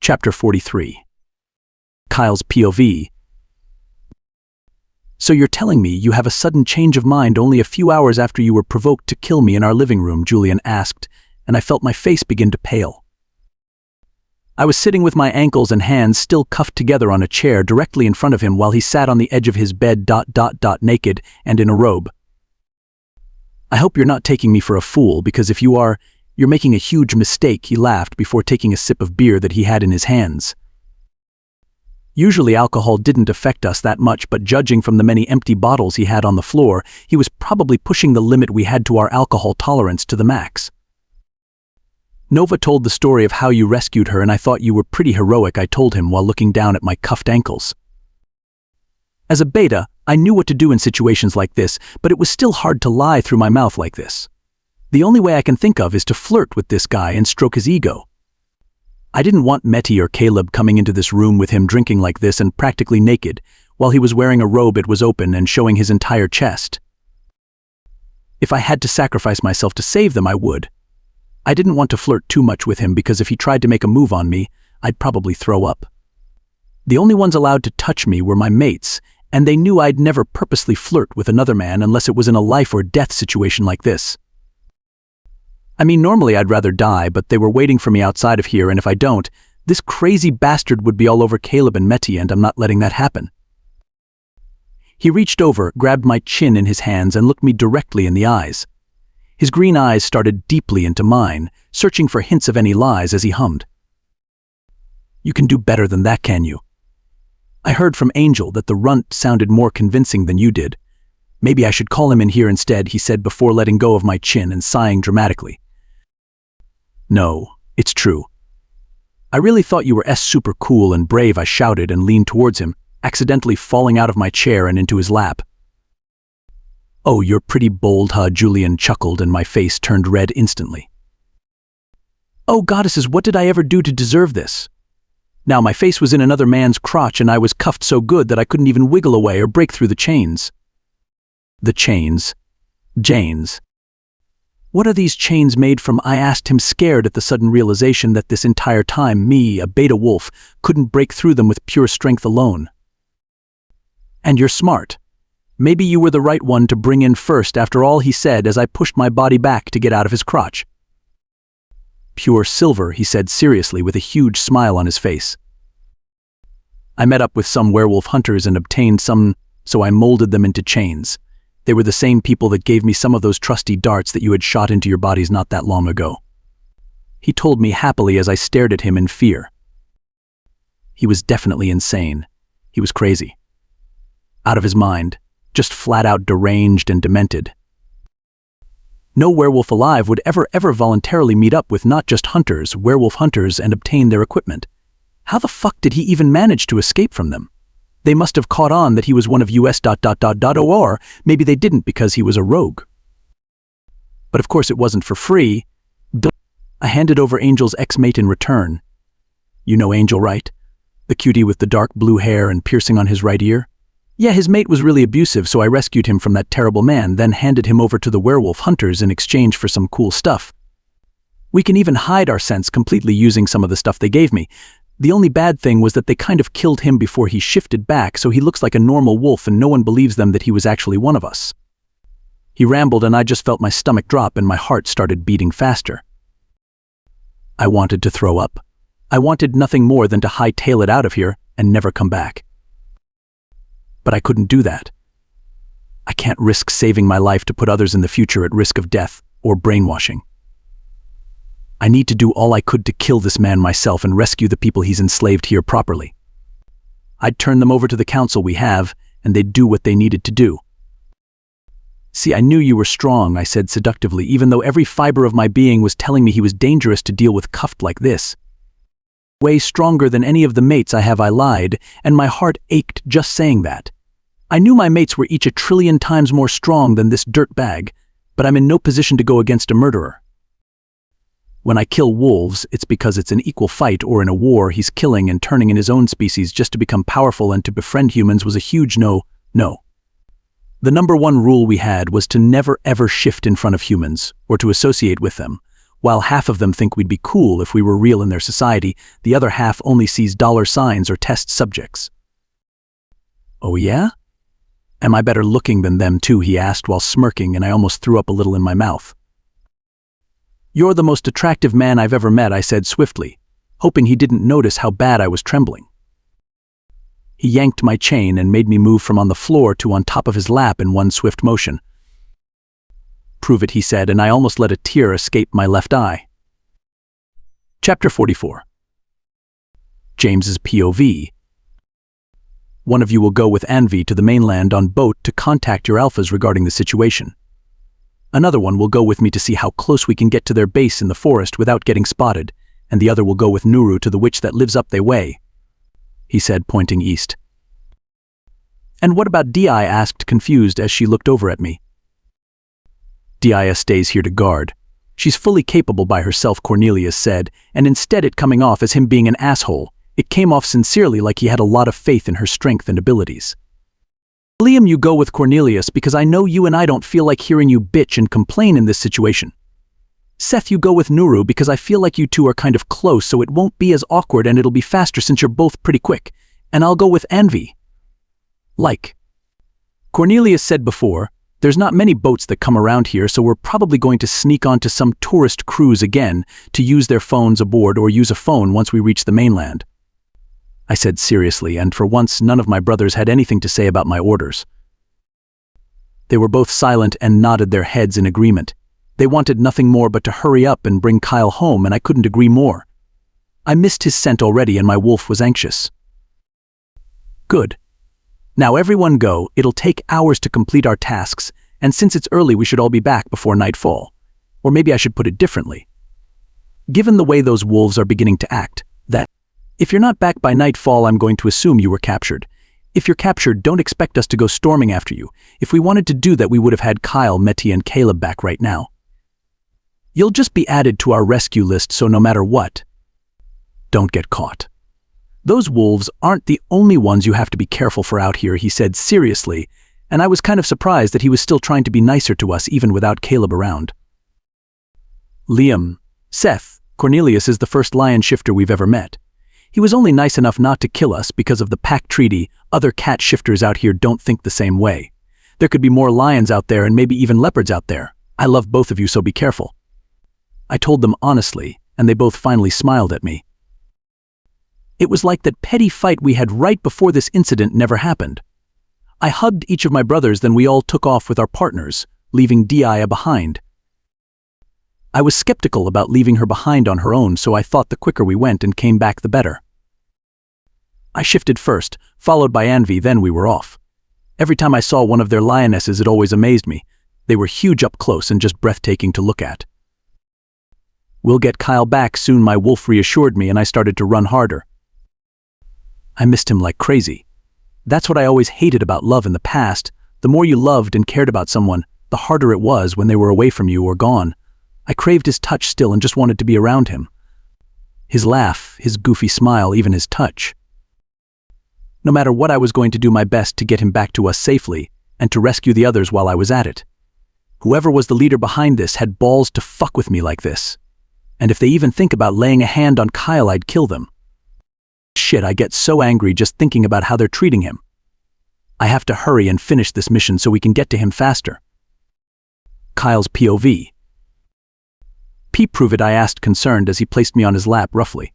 Chapter 43. Kyle's POV. So you're telling me you have a sudden change of mind only a few hours after you were provoked to kill me in our living room, Julian asked, and I felt my face begin to pale. I was sitting with my ankles and hands still cuffed together on a chair directly in front of him while he sat on the edge of his bed naked and in a robe. I hope you're not taking me for a fool, because if you are, you're making a huge mistake, he laughed before taking a sip of beer that he had in his hands. Usually alcohol didn't affect us that much, but judging from the many empty bottles he had on the floor, he was probably pushing the limit we had to our alcohol tolerance to the max. Nova told the story of how you rescued her, and I thought you were pretty heroic, I told him while looking down at my cuffed ankles. As a beta, I knew what to do in situations like this, but it was still hard to lie through my mouth like this. The only way I can think of is to flirt with this guy and stroke his ego. I didn't want Meti or Caleb coming into this room with him drinking like this and practically naked, while he was wearing a robe it was open and showing his entire chest. If I had to sacrifice myself to save them, I would. I didn't want to flirt too much with him because if he tried to make a move on me, I'd probably throw up. The only ones allowed to touch me were my mates, and they knew I'd never purposely flirt with another man unless it was in a life or death situation like this. I mean, normally I'd rather die, but they were waiting for me outside of here, and if I don't, this crazy bastard would be all over Caleb and Meti, and I'm not letting that happen. He reached over, grabbed my chin in his hands, and looked me directly in the eyes. His green eyes started deeply into mine, searching for hints of any lies as he hummed. You can do better than that, can you? I heard from Angel that the runt sounded more convincing than you did. Maybe I should call him in here instead, he said before letting go of my chin and sighing dramatically. No, it's true. I really thought you were super cool and brave, I shouted and leaned towards him, accidentally falling out of my chair and into his lap. Oh, you're pretty bold, huh? Julian chuckled and my face turned red instantly. Oh, goddesses, what did I ever do to deserve this? Now my face was in another man's crotch and I was cuffed so good that I couldn't even wiggle away or break through the chains. The chains. Chains. What are these chains made from? I asked him, scared at the sudden realization that this entire time me, a beta wolf, couldn't break through them with pure strength alone. And you're smart. Maybe you were the right one to bring in first after all, he said as I pushed my body back to get out of his crotch. Pure silver, he said seriously with a huge smile on his face. I met up with some werewolf hunters and obtained some, so I molded them into chains. They were the same people that gave me some of those trusty darts that you had shot into your bodies not that long ago. He told me happily as I stared at him in fear. He was definitely insane. He was crazy. Out of his mind, just flat out deranged and demented. No werewolf alive would ever voluntarily meet up with not just hunters, werewolf hunters, and obtain their equipment. How the fuck did he even manage to escape from them? They must have caught on that he was one of US ... or maybe they didn't because he was a rogue. But of course it wasn't for free. I handed over Angel's ex-mate in return. You know Angel, right? The cutie with the dark blue hair and piercing on his right ear? Yeah, his mate was really abusive, so I rescued him from that terrible man, then handed him over to the werewolf hunters in exchange for some cool stuff. We can even hide our scents completely using some of the stuff they gave me. The only bad thing was that they kind of killed him before he shifted back, so he looks like a normal wolf and no one believes them that he was actually one of us. He rambled and I just felt my stomach drop and my heart started beating faster. I wanted to throw up. I wanted nothing more than to hightail it out of here and never come back. But I couldn't do that. I can't risk saving my life to put others in the future at risk of death or brainwashing. I need to do all I could to kill this man myself and rescue the people he's enslaved here properly. I'd turn them over to the council we have, and they'd do what they needed to do. See, I knew you were strong, I said seductively, even though every fiber of my being was telling me he was dangerous to deal with cuffed like this. Way stronger than any of the mates I have, I lied, and my heart ached just saying that. I knew my mates were each 1,000,000,000,000 times more strong than this dirtbag, but I'm in no position to go against a murderer. When I kill wolves, it's because it's an equal fight, or in a war he's killing and turning in his own species just to become powerful, and to befriend humans was a huge no. The number one rule we had was to never ever shift in front of humans, or to associate with them, While half of them think we'd be cool if we were real in their society, the other half only sees dollar signs or test subjects. Oh yeah? Am I better looking than them too, he asked while smirking, and I almost threw up a little in my mouth. You're the most attractive man I've ever met, I said swiftly, hoping he didn't notice how bad I was trembling. He yanked my chain and made me move from on the floor to on top of his lap in one swift motion. Prove it, he said, and I almost let a tear escape my left eye. Chapter 44. James's POV. One of you will go with 𝐿𝐕 to the mainland on boat to contact your alphas regarding the situation. Another one will go with me to see how close we can get to their base in the forest without getting spotted, and the other will go with Nuru to the witch that lives up 𝐊𝐢, he said, pointing east. And what about 𝐷𝐼? Asked, confused, as she looked over at me. 𝐷𝐼 stays here to guard. She's fully capable by herself, Cornelius said, and instead it coming off as him being an asshole, it came off sincerely like he had a lot of faith in her strength and abilities. Liam, you go with Cornelius because I know you and I don't feel like hearing you bitch and complain in this situation. Seth, you go with Nuru because I feel like you two are kind of close, so it won't be as awkward and it'll be faster since you're both pretty quick. And I'll go with 𝐿𝐕. Like Cornelius said before, there's not many boats that come around here, so we're probably going to sneak onto some tourist cruise again to use their phones aboard or use a phone once we reach the mainland. I said seriously, and for once none of my brothers had anything to say about my orders. They were both silent and nodded their heads in agreement. They wanted nothing more but to hurry up and bring Kyle home, and I couldn't agree more. I missed his scent already, and my wolf was anxious. Good. Now everyone go, it'll take hours to complete our tasks, and since it's early we should all be back before nightfall. Or maybe I should put it differently. Given the way those wolves are beginning to act, that if you're not back by nightfall, I'm going to assume you were captured. If you're captured, don't expect us to go storming after you. If we wanted to do that, we would have had Kyle, Meti, and Caleb back right now. You'll just be added to our rescue list, so no matter what, don't get caught. Those wolves aren't the only ones you have to be careful for out here, he said seriously, and I was kind of surprised that he was still trying to be nicer to us even without Caleb around. Liam, Seth, Cornelius is the first lion shifter we've ever met. He was only nice enough not to kill us because of the pack treaty. Other cat shifters out here don't think the same way. There could be more lions out there and maybe even leopards out there. I love both of you, so be careful. I told them honestly, and they both finally smiled at me. It was like that petty fight we had right before this incident never happened. I hugged each of my brothers, then we all took off with our partners, leaving 𝐷𝐼 behind. I was skeptical about leaving her behind on her own, so I thought the quicker we went and came back the better. I shifted first, followed by 𝐿𝐕, then we were off. Every time I saw one of their lionesses, it always amazed me. They were huge up close and just breathtaking to look at. We'll get Kyle back soon, my wolf reassured me, and I started to run harder. I missed him like crazy. That's what I always hated about love in the past. The more you loved and cared about someone, the harder it was when they were away from you or gone. I craved his touch still and just wanted to be around him. His laugh, his goofy smile, even his touch. No matter what, I was going to do my best to get him back to us safely and to rescue the others while I was at it. Whoever was the leader behind this had balls to fuck with me like this. And if they even think about laying a hand on Kyle, I'd kill them. Shit, I get so angry just thinking about how they're treating him. I have to hurry and finish this mission so we can get to him faster. Kyle's POV. Prove it, I asked, concerned, as he placed me on his lap roughly.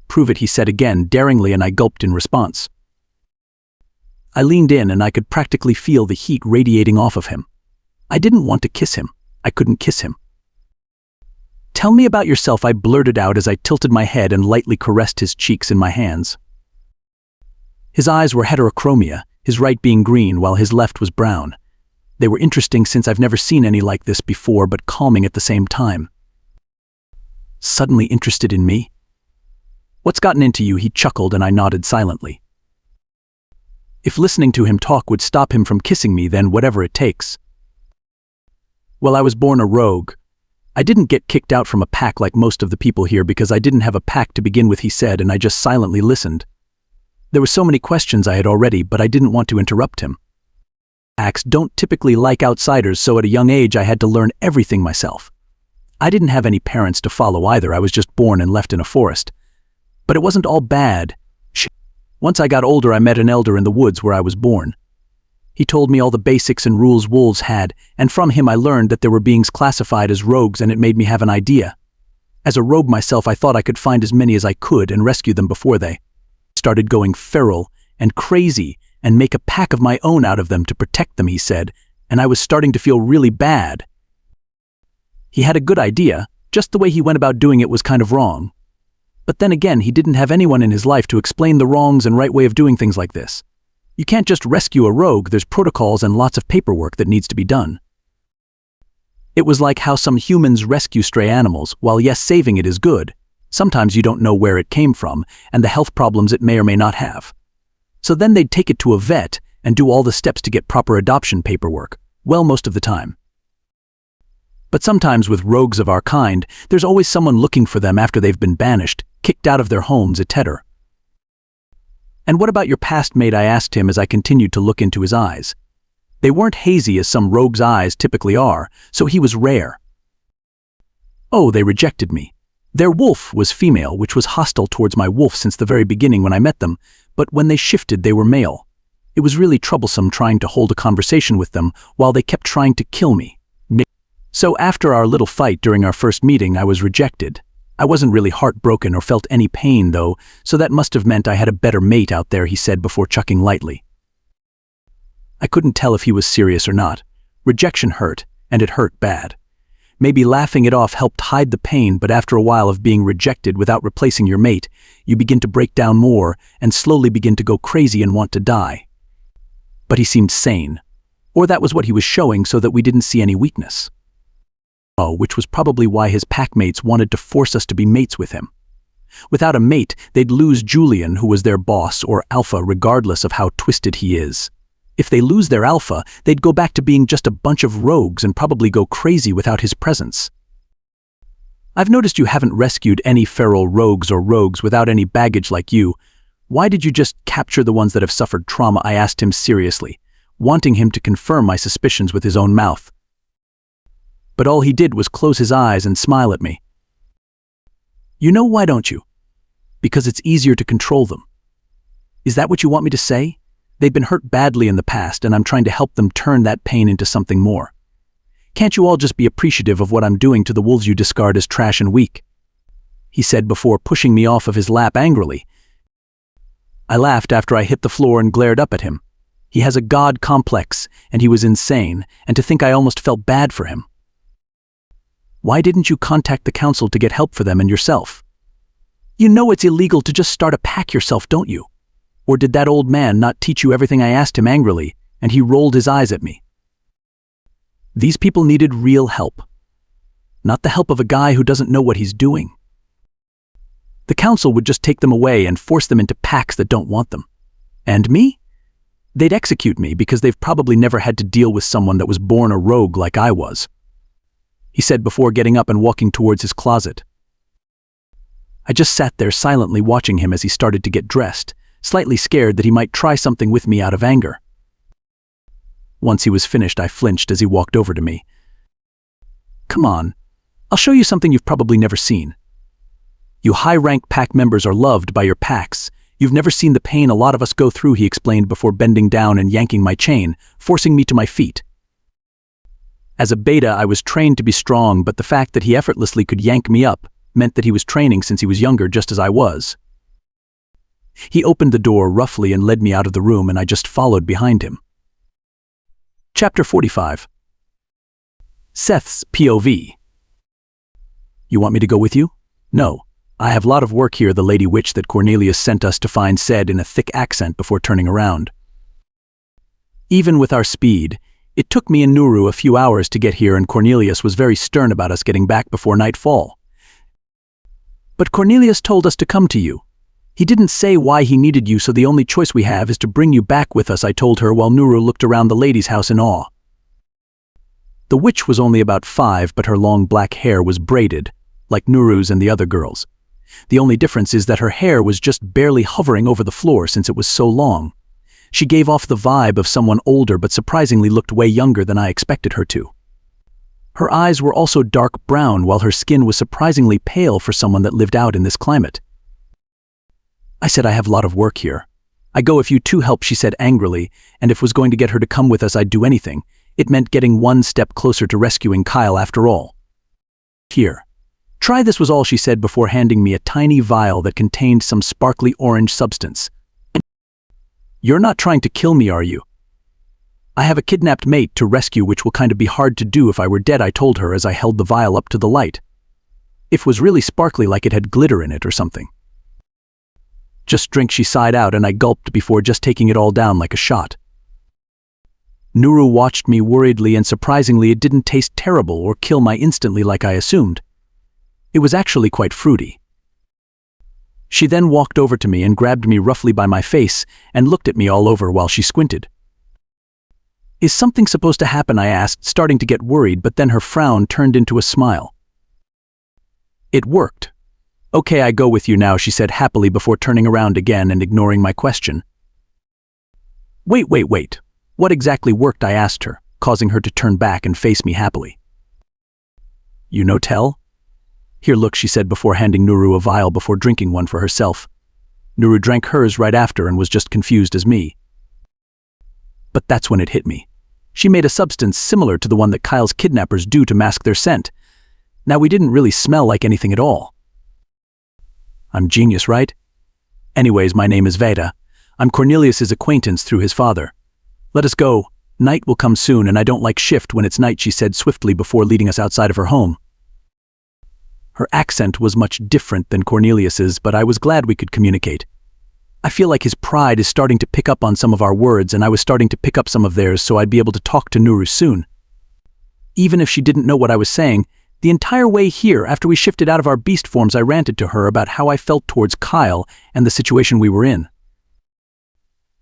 Prove it, he said again, daringly, and I gulped in response. I leaned in and I could practically feel the heat radiating off of him. I didn't want to kiss him. I couldn't kiss him. Tell me about yourself, I blurted out as I tilted my head and lightly caressed his cheeks in my hands. His eyes were heterochromia, his right being green while his left was brown. They were interesting since I've never seen any like this before, but calming at the same time. Suddenly interested in me? What's gotten into you? He chuckled, and I nodded silently. If listening to him talk would stop him from kissing me, then whatever it takes. Well, I was born a rogue. I didn't get kicked out from a pack like most of the people here because I didn't have a pack to begin with, he said, and I just silently listened. There were so many questions I had already, but I didn't want to interrupt him. Packs don't typically like outsiders, so at a young age I had to learn everything myself. I didn't have any parents to follow either, I was just born and left in a forest. But it wasn't all bad. Once I got older, I met an elder in the woods where I was born. He told me all the basics and rules wolves had, and from him I learned that there were beings classified as rogues, and it made me have an idea. As a rogue myself, I thought I could find as many as I could and rescue them before they started going feral and crazy, and make a pack of my own out of them to protect them, he said, and I was starting to feel really bad. He had a good idea, just the way he went about doing it was kind of wrong. But then again, he didn't have anyone in his life to explain the wrongs and right way of doing things like this. You can't just rescue a rogue, there's protocols and lots of paperwork that needs to be done. It was like how some humans rescue stray animals. While yes, saving it is good, sometimes you don't know where it came from and the health problems it may or may not have. So then they'd take it to a vet and do all the steps to get proper adoption paperwork, well, most of the time. But sometimes with rogues of our kind, there's always someone looking for them after they've been banished, kicked out of their homes, etc. And what about your past mate? I asked him as I continued to look into his eyes. They weren't hazy as some rogues' eyes typically are, so he was rare. Oh, they rejected me. Their wolf was female, which was hostile towards my wolf since the very beginning when I met them, but when they shifted they were male. It was really troublesome trying to hold a conversation with them while they kept trying to kill me. So after our little fight during our first meeting, I was rejected. I wasn't really heartbroken or felt any pain though, so that must have meant I had a better mate out there, he said before chuckling lightly. I couldn't tell if he was serious or not. Rejection hurt, and it hurt bad. Maybe laughing it off helped hide the pain, but after a while of being rejected without replacing your mate, you begin to break down more and slowly begin to go crazy and want to die. But he seemed sane. Or that was what he was showing, so that we didn't see any weakness. Which was probably why his packmates wanted to force us to be mates with him. Without a mate, they'd lose Julian, who was their boss or alpha, regardless of how twisted he is. If they lose their alpha, they'd go back to being just a bunch of rogues and probably go crazy without his presence. I've noticed you haven't rescued any feral rogues or rogues without any baggage like you. Why did you just capture the ones that have suffered trauma? I asked him seriously, wanting him to confirm my suspicions with his own mouth. But all he did was close his eyes and smile at me. You know why, don't you? Because it's easier to control them. Is that what you want me to say? They've been hurt badly in the past, and I'm trying to help them turn that pain into something more. Can't you all just be appreciative of what I'm doing to the wolves you discard as trash and weak? He said before pushing me off of his lap angrily. I laughed after I hit the floor and glared up at him. He has a god complex, and he was insane, and to think I almost felt bad for him. Why didn't you contact the council to get help for them and yourself? You know it's illegal to just start a pack yourself, don't you? Or did that old man not teach you everything? I asked him angrily, and he rolled his eyes at me. These people needed real help, not the help of a guy who doesn't know what he's doing. The council would just take them away and force them into packs that don't want them. And me? They'd execute me because they've probably never had to deal with someone that was born a rogue like I was. He said before getting up and walking towards his closet. I just sat there silently watching him as he started to get dressed, slightly scared that he might try something with me out of anger. Once he was finished, I flinched as he walked over to me. Come on, I'll show you something you've probably never seen. You high-rank pack members are loved by your packs. You've never seen the pain a lot of us go through, he explained before bending down and yanking my chain, forcing me to my feet. As a beta, I was trained to be strong, but the fact that he effortlessly could yank me up meant that he was training since he was younger, just as I was. He opened the door roughly and led me out of the room, and I just followed behind him. Chapter 45. Seth's POV. You want me to go with you? No. I have a lot of work here, the lady witch that Cornelius sent us to find said in a thick accent before turning around. Even with our speed, it took me and Nuru a few hours to get here, and Cornelius was very stern about us getting back before nightfall. But Cornelius told us to come to you. He didn't say why he needed you, so the only choice we have is to bring you back with us, I told her while Nuru looked around the lady's house in awe. The witch was only about 5, but her long black hair was braided, like Nuru's and the other girls. The only difference is that her hair was just barely hovering over the floor since it was so long. She gave off the vibe of someone older, but surprisingly looked way younger than I expected her to. Her eyes were also dark brown while her skin was surprisingly pale for someone that lived out in this climate. I said, I have a lot of work here. I go if you two help, she said angrily, and if was going to get her to come with us, I'd do anything. It meant getting one step closer to rescuing Kyle after all. Here. Try this, was all she said before handing me a tiny vial that contained some sparkly orange substance. You're not trying to kill me, are you? I have a kidnapped mate to rescue, which will kind of be hard to do if I were dead, I told her as I held the vial up to the light. It was really sparkly, like it had glitter in it or something. Just drink, she sighed out, and I gulped before just taking it all down like a shot. Nuru watched me worriedly, and surprisingly it didn't taste terrible or kill me instantly like I assumed. It was actually quite fruity. She then walked over to me and grabbed me roughly by my face and looked at me all over while she squinted. Is something supposed to happen? I asked, starting to get worried, but then her frown turned into a smile. It worked. Okay, I go with you now, she said happily before turning around again and ignoring my question. Wait. What exactly worked? I asked her, causing her to turn back and face me happily. You know, tell? Here, look, she said before handing Nuru a vial before drinking one for herself. Nuru drank hers right after and was just confused as me. But that's when it hit me. She made a substance similar to the one that Kyle's kidnappers do to mask their scent. Now, we didn't really smell like anything at all. I'm genius, right? Anyways, my name is Veda. I'm Cornelius's acquaintance through his father. Let us go. Night will come soon, and I don't like shift when it's night, she said swiftly before leading us outside of her home. Her accent was much different than Cornelius's, but I was glad we could communicate. I feel like his pride is starting to pick up on some of our words, and I was starting to pick up some of theirs, so I'd be able to talk to Nuru soon. Even if she didn't know what I was saying, the entire way here, after we shifted out of our beast forms, I ranted to her about how I felt towards Kyle and the situation we were in.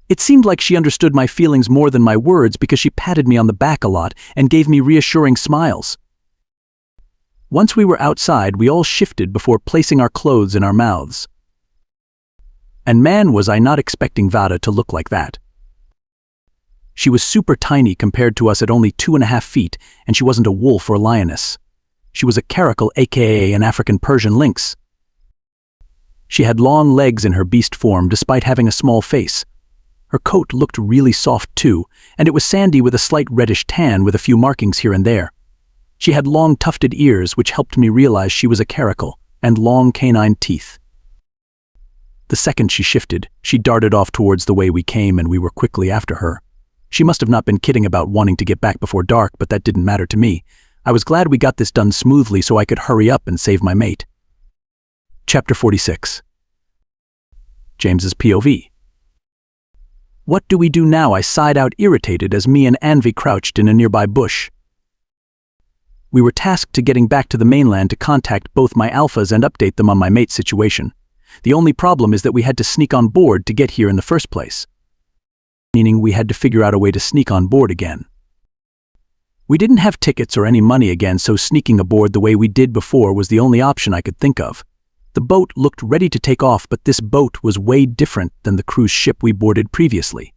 It seemed like she understood my feelings more than my words because she patted me on the back a lot and gave me reassuring smiles. Once we were outside, we all shifted before placing our clothes in our mouths. And man, was I not expecting Vada to look like that. She was super tiny compared to us at only 2.5 feet, and she wasn't a wolf or lioness. She was a caracal, aka an African Persian lynx. She had long legs in her beast form despite having a small face. Her coat looked really soft too, and it was sandy with a slight reddish tan with a few markings here and there. She had long tufted ears, which helped me realize she was a caracal, and long canine teeth. The second she shifted, she darted off towards the way we came, and we were quickly after her. She must have not been kidding about wanting to get back before dark, but that didn't matter to me. I was glad we got this done smoothly so I could hurry up and save my mate. Chapter 46. James's POV. What do we do now? I sighed out, irritated, as me and Anvi crouched in a nearby bush. We were tasked to getting back to the mainland to contact both my alphas and update them on my mate's situation. The only problem is that we had to sneak on board to get here in the first place. Meaning we had to figure out a way to sneak on board again. We didn't have tickets or any money again, so sneaking aboard the way we did before was the only option I could think of. The boat looked ready to take off, but this boat was way different than the cruise ship we boarded previously.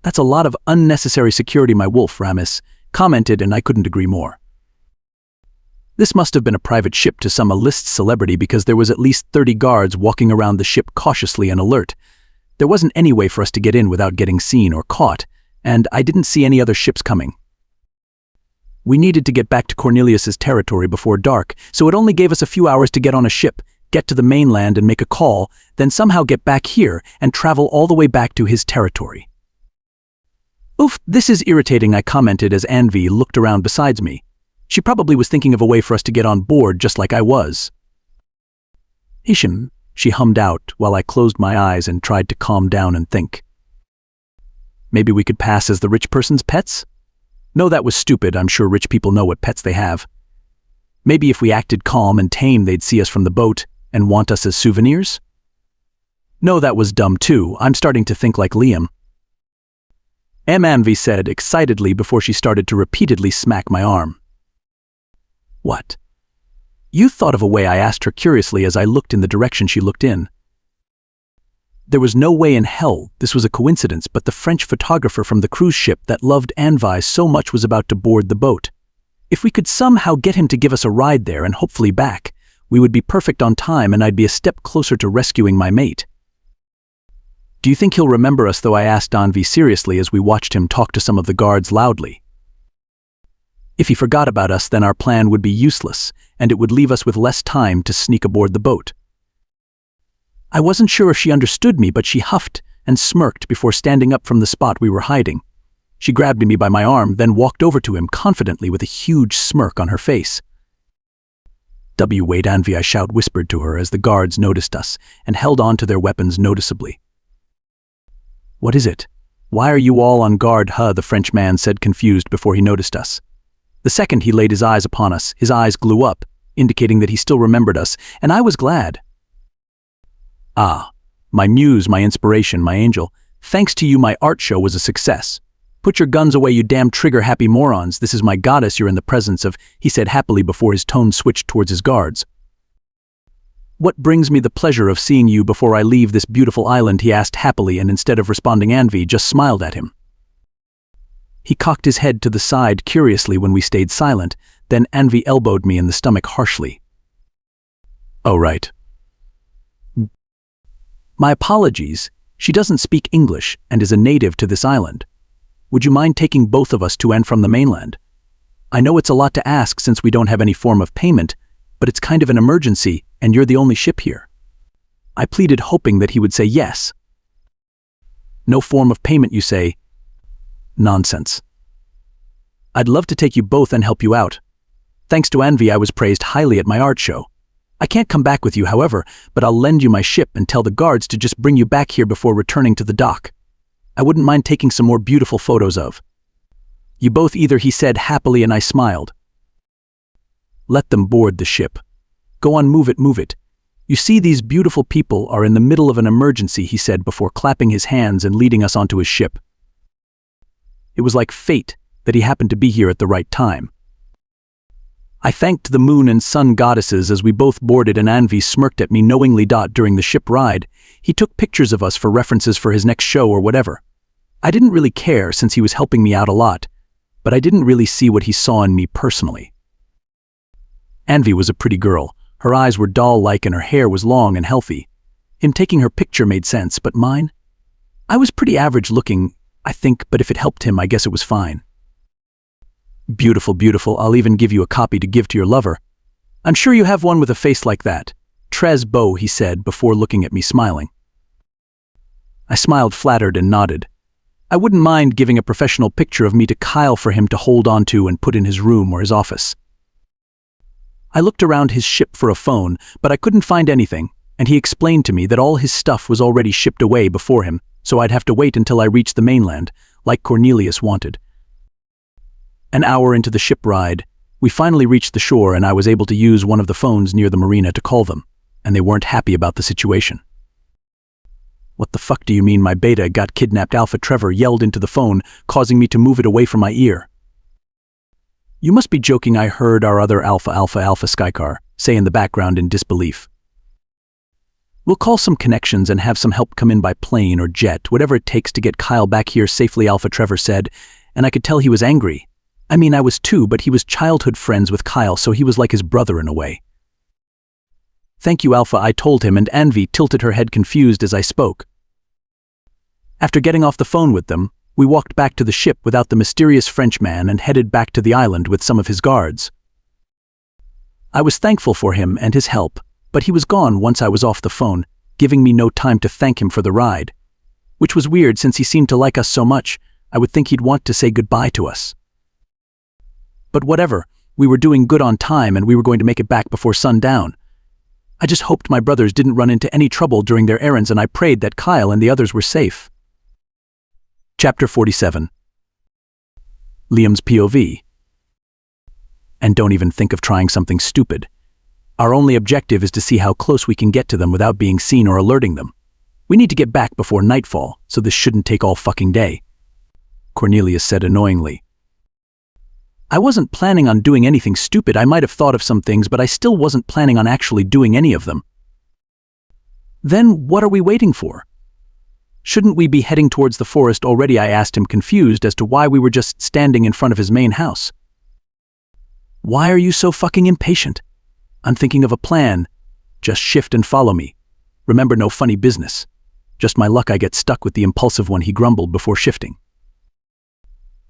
That's a lot of unnecessary security, my wolf Ramis commented, and I couldn't agree more. This must have been a private ship to some A-list celebrity because there was at least 30 guards walking around the ship cautiously and alert. There wasn't any way for us to get in without getting seen or caught, and I didn't see any other ships coming. We needed to get back to Cornelius's territory before dark, so it only gave us a few hours to get on a ship, get to the mainland and make a call, then somehow get back here and travel all the way back to his territory. Oof, this is irritating, I commented as Anvi looked around besides me. She probably was thinking of a way for us to get on board just like I was. Isham, she hummed out while I closed my eyes and tried to calm down and think. Maybe we could pass as the rich person's pets? No, that was stupid. I'm sure rich people know what pets they have. Maybe if we acted calm and tame, they'd see us from the boat and want us as souvenirs? No, that was dumb too. I'm starting to think like Liam. Anvi said excitedly before she started to repeatedly smack my arm. What? You thought of a way? I asked her curiously as I looked in the direction she looked in. There was no way in hell this was a coincidence, but the French photographer from the cruise ship that loved Anvi so much was about to board the boat. If we could somehow get him to give us a ride there and hopefully back, we would be perfect on time and I'd be a step closer to rescuing my mate. Do you think he'll remember us though? I asked 𝐊𝐿𝐵 seriously as we watched him talk to some of the guards loudly. If he forgot about us, then our plan would be useless, and it would leave us with less time to sneak aboard the boat. I wasn't sure if she understood me, but she huffed and smirked before standing up from the spot we were hiding. She grabbed me by my arm, then walked over to him confidently with a huge smirk on her face. "Wait, 𝐊𝐵," I whispered to her as the guards noticed us and held on to their weapons noticeably. "What is it? Why are you all on guard, huh?" the French man said, confused before he noticed us. The second he laid his eyes upon us, his eyes glowed up, indicating that he still remembered us, and I was glad. "Ah, my muse, my inspiration, my angel. Thanks to you, my art show was a success. Put your guns away, you damn trigger-happy morons. This is my goddess you're in the presence of," he said happily before his tone switched towards his guards. "What brings me the pleasure of seeing you before I leave this beautiful island?" he asked happily, and instead of responding, 𝐊𝐵 just smiled at him. He cocked his head to the side curiously when we stayed silent, then 𝐊𝐵 elbowed me in the stomach harshly. "Oh, right. My apologies. She doesn't speak English and is a native to this island. Would you mind taking both of us to and from the mainland? I know it's a lot to ask since we don't have any form of payment, but it's kind of an emergency and you're the only ship here." I pleaded, hoping that he would say yes. "No form of payment, you say? Nonsense. I'd love to take you both and help you out. Thanks to 𝐊𝐵, I was praised highly at my art show. I can't come back with you, however, but I'll lend you my ship and tell the guards to just bring you back here before returning to the dock. I wouldn't mind taking some more beautiful photos of you both either," he said happily, and I smiled. "Let them board the ship. Go on, move it. You see, these beautiful people are in the middle of an emergency," he said before clapping his hands and leading us onto his ship. It was like fate that he happened to be here at the right time. I thanked the moon and sun goddesses as we both boarded, and 𝐊𝐵 smirked at me knowingly. During the ship ride, he took pictures of us for references for his next show or whatever. I didn't really care since he was helping me out a lot, but I didn't really see what he saw in me personally. 𝐊𝐵 was a pretty girl. Her eyes were doll-like and her hair was long and healthy. Him taking her picture made sense, but mine? I was pretty average looking, I think, but if it helped him, I guess it was fine. "Beautiful, beautiful. I'll even give you a copy to give to your lover. I'm sure you have one with a face like that. Très beau," he said before looking at me smiling. I smiled, flattered, and nodded. I wouldn't mind giving a professional picture of me to Kyle for him to hold on to and put in his room or his office. I looked around his ship for a phone, but I couldn't find anything, and he explained to me that all his stuff was already shipped away before him, so I'd have to wait until I reached the mainland, like Cornelius wanted. An hour into the ship ride, we finally reached the shore, and I was able to use one of the phones near the marina to call them, and they weren't happy about the situation. "What the fuck do you mean my beta got kidnapped?" Alpha Trevor yelled into the phone, causing me to move it away from my ear. "You must be joking," I heard our other Alpha 𝐻𝐿𝐵 say in the background in disbelief. "We'll call some connections and have some help come in by plane or jet, whatever it takes to get Kyle back here safely," Alpha Trevor said, and I could tell he was angry. I mean, I was too, but he was childhood friends with Kyle, so he was like his brother in a way. "Thank you, Alpha," I told him, and 𝐊𝐵 tilted her head confused as I spoke. After getting off the phone with them, we walked back to the ship without the mysterious Frenchman and headed back to the island with some of his guards. I was thankful for him and his help, but he was gone once I was off the phone, giving me no time to thank him for the ride. Which was weird since he seemed to like us so much, I would think he'd want to say goodbye to us. But whatever, we were doing good on time and we were going to make it back before sundown. I just hoped my brothers didn't run into any trouble during their errands, and I prayed that Kyle and the others were safe. Chapter 47. Liam's POV. And don't even think of trying something stupid. Our only objective is to see how close we can get to them without being seen or alerting them. We need to get back before nightfall, so this shouldn't take all fucking day," Cornelius said annoyingly. I wasn't planning on doing anything stupid. I might have thought of some things, but I still wasn't planning on actually doing any of them. "Then what are we waiting for? Shouldn't we be heading towards the forest already?" I asked him, confused as to why we were just standing in front of his main house. Why are you so fucking impatient? I'm thinking of a plan. Just shift and follow me. Remember, no funny business. Just my luck I get stuck with the impulsive one, he grumbled before shifting.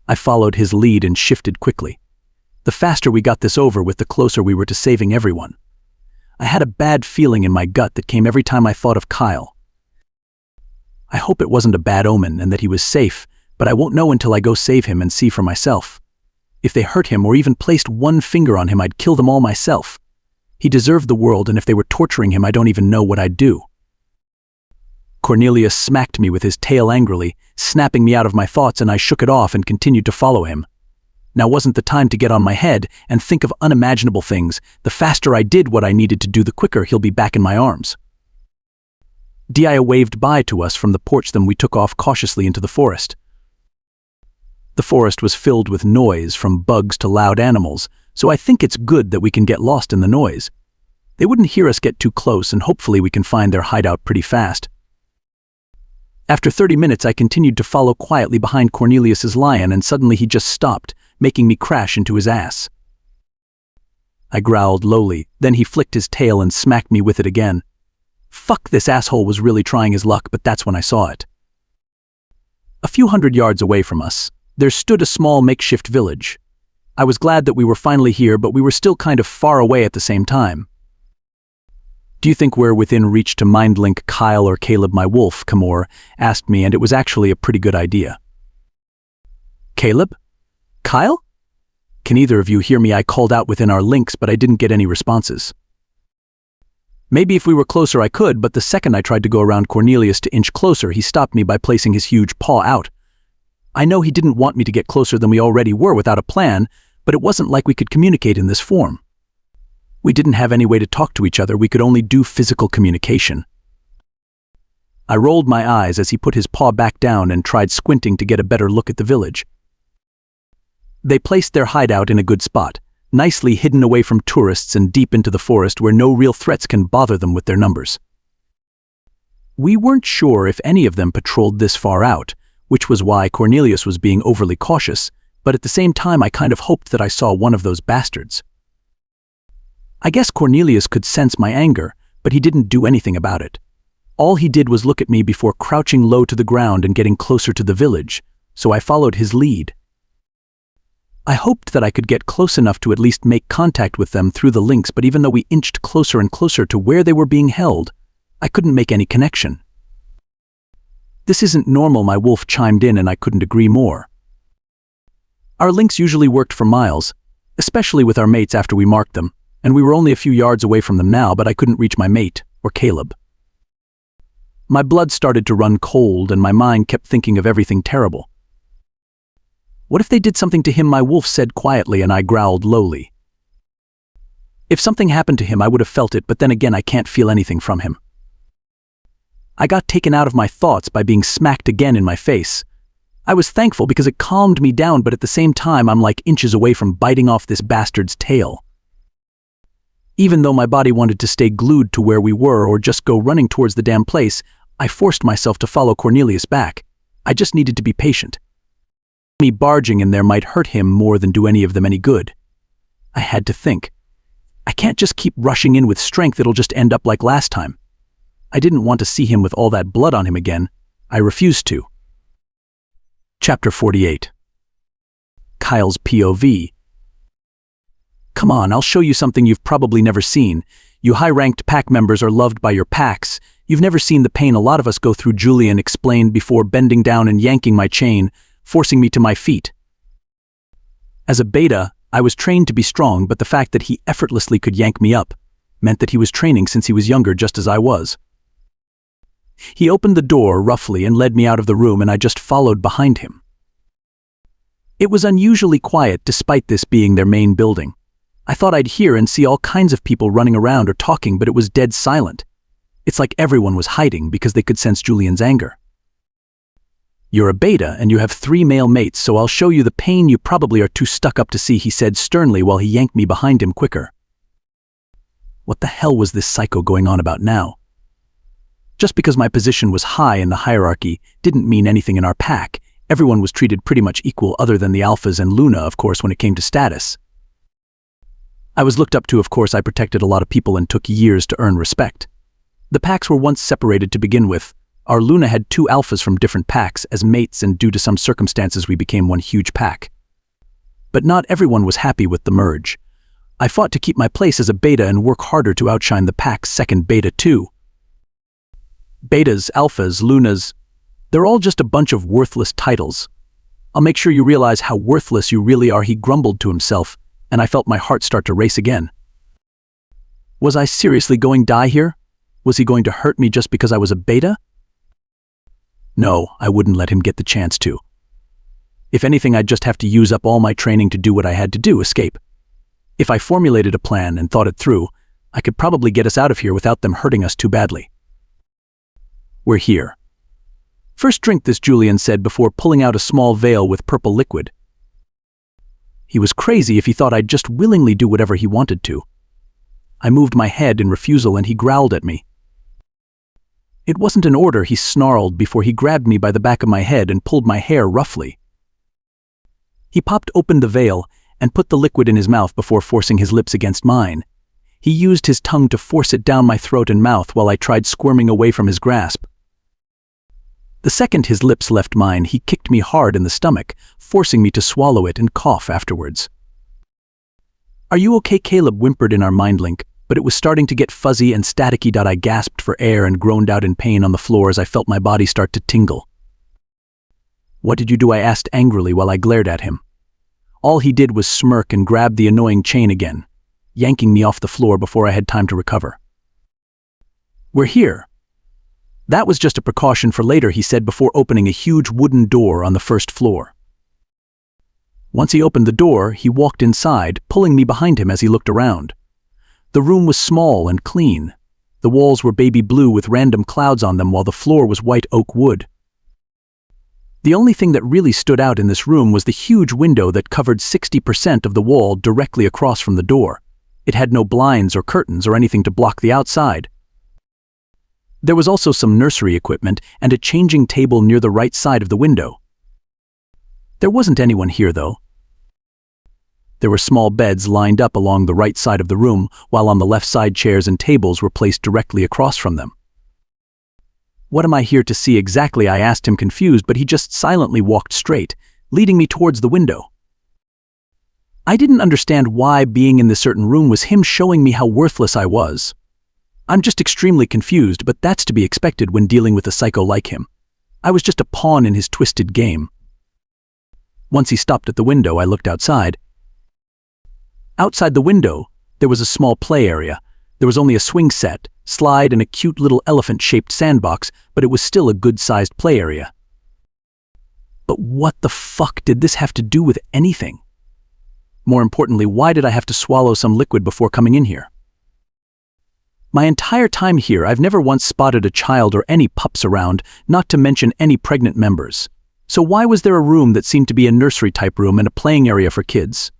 I followed his lead and shifted quickly. The faster we got this over with, the closer we were to saving everyone. I had a bad feeling in my gut that came every time I thought of Kyle. I hope it wasn't a bad omen and that he was safe, but I won't know until I go save him and see for myself. If they hurt him or even placed one finger on him, I'd kill them all myself. He deserved the world, and if they were torturing him, I don't even know what I'd do. Cornelius smacked me with his tail angrily, snapping me out of my thoughts, and I shook it off and continued to follow him. Now wasn't the time to get on my head and think of unimaginable things. The faster I did what I needed to do, the quicker he'll be back in my arms. 𝐷𝐼 waved bye to us from the porch, then we took off cautiously into the forest. The forest was filled with noise, from bugs to loud animals, so I think it's good that we can get lost in the noise. They wouldn't hear us get too close, and hopefully we can find their hideout pretty fast. After 30 minutes, I continued to follow quietly behind Cornelius's lion, and suddenly he just stopped, making me crash into his ass. I growled lowly, then he flicked his tail and smacked me with it again. Fuck, this asshole was really trying his luck, but that's when I saw it. A few hundred yards away from us, there stood a small makeshift village. I was glad that we were finally here, but we were still kind of far away at the same time. Do you think we're within reach to mind-link Kyle or Caleb? My wolf, 𝐀𝐥𝐻, asked me, and it was actually a pretty good idea. Caleb? Kyle? Can either of you hear me? I called out within our links, but I didn't get any responses. Maybe if we were closer I could, but the second I tried to go around Cornelius to inch closer, he stopped me by placing his huge paw out. I know he didn't want me to get closer than we already were without a plan, but it wasn't like we could communicate in this form. We didn't have any way to talk to each other, we could only do physical communication. I rolled my eyes as he put his paw back down and tried squinting to get a better look at the village. They placed their hideout in a good spot, nicely hidden away from tourists and deep into the forest where no real threats can bother them with their numbers. We weren't sure if any of them patrolled this far out, which was why Cornelius was being overly cautious, but at the same time I kind of hoped that I saw one of those bastards. I guess Cornelius could sense my anger, but he didn't do anything about it. All he did was look at me before crouching low to the ground and getting closer to the village, so I followed his lead. I hoped that I could get close enough to at least make contact with them through the links, but even though we inched closer and closer to where they were being held, I couldn't make any connection. This isn't normal, my wolf chimed in, and I couldn't agree more. Our links usually worked for miles, especially with our mates after we marked them, and we were only a few yards away from them now, but I couldn't reach my mate, or Caleb. My blood started to run cold, and my mind kept thinking of everything terrible. What if they did something to him? My wolf said quietly, and I growled lowly. If something happened to him, I would have felt it, but then again, I can't feel anything from him. I got taken out of my thoughts by being smacked again in my face. I was thankful because it calmed me down, but at the same time, I'm like inches away from biting off this bastard's tail. Even though my body wanted to stay glued to where we were or just go running towards the damn place, I forced myself to follow Cornelius back. I just needed to be patient. Me barging in there might hurt him more than do any of them any good. I had to think. I can't just keep rushing in with strength, it'll just end up like last time. I didn't want to see him with all that blood on him again. I refused to. Chapter 48. Kyle's POV. Come on, I'll show you something you've probably never seen. You high-ranked pack members are loved by your packs. You've never seen the pain a lot of us go through, Julian explained before bending down and yanking my chain, forcing me to my feet. As a beta, I was trained to be strong, but the fact that he effortlessly could yank me up meant that he was training since he was younger, just as I was. He opened the door roughly and led me out of the room, and I just followed behind him. It was unusually quiet despite this being their main building. I thought I'd hear and see all kinds of people running around or talking, but it was dead silent. It's like everyone was hiding because they could sense Julian's anger. You're a beta and you have 3 male mates, so I'll show you the pain you probably are too stuck up to see, he said sternly while he yanked me behind him quicker. What the hell was this psycho going on about now? Just because my position was high in the hierarchy didn't mean anything in our pack. Everyone was treated pretty much equal other than the alphas and Luna, of course, when it came to status. I was looked up to, of course. I protected a lot of people and took years to earn respect. The packs were once separated to begin with. Our Luna had 2 alphas from different packs as mates, and due to some circumstances we became one huge pack. But not everyone was happy with the merge. I fought to keep my place as a beta and work harder to outshine the pack's second beta too. Betas, alphas, lunas, they're all just a bunch of worthless titles. I'll make sure you realize how worthless you really are, he grumbled to himself, and I felt my heart start to race again. Was I seriously going to die here? Was he going to hurt me just because I was a beta? No, I wouldn't let him get the chance to. If anything, I'd just have to use up all my training to do what I had to do, escape. If I formulated a plan and thought it through, I could probably get us out of here without them hurting us too badly. We're here. First drink this, Julian said before pulling out a small vial with purple liquid. He was crazy if he thought I'd just willingly do whatever he wanted to. I moved my head in refusal and he growled at me. It wasn't an order, he snarled before he grabbed me by the back of my head and pulled my hair roughly. He popped open the vial and put the liquid in his mouth before forcing his lips against mine. He used his tongue to force it down my throat and mouth while I tried squirming away from his grasp. The second his lips left mine, he kicked me hard in the stomach, forcing me to swallow it and cough afterwards. "Are you okay?" Caleb whimpered in our mind link, but it was starting to get fuzzy and staticky. I gasped for air and groaned out in pain on the floor as I felt my body start to tingle. "What did you do?" I asked angrily while I glared at him. All he did was smirk and grab the annoying chain again, yanking me off the floor before I had time to recover. "We're here." "That was just a precaution for later," he said before opening a huge wooden door on the first floor. Once he opened the door, he walked inside, pulling me behind him as he looked around. The room was small and clean. The walls were baby blue with random clouds on them while the floor was white oak wood. The only thing that really stood out in this room was the huge window that covered 60% of the wall directly across from the door. It had no blinds or curtains or anything to block the outside. There was also some nursery equipment and a changing table near the right side of the window. There wasn't anyone here, though. There were small beds lined up along the right side of the room, while on the left side chairs and tables were placed directly across from them. "What am I here to see exactly?" I asked him, confused, but he just silently walked straight, leading me towards the window. I didn't understand why being in this certain room was him showing me how worthless I was. I'm just extremely confused, but that's to be expected when dealing with a psycho like him. I was just a pawn in his twisted game. Once he stopped at the window, I looked outside. Outside the window, there was a small play area. There was only a swing set, slide, and a cute little elephant-shaped sandbox, but it was still a good-sized play area. But what the fuck did this have to do with anything? More importantly, why did I have to swallow some liquid before coming in here? My entire time here, I've never once spotted a child or any pups around, not to mention any pregnant members. So why was there a room that seemed to be a nursery-type room and a playing area for kids?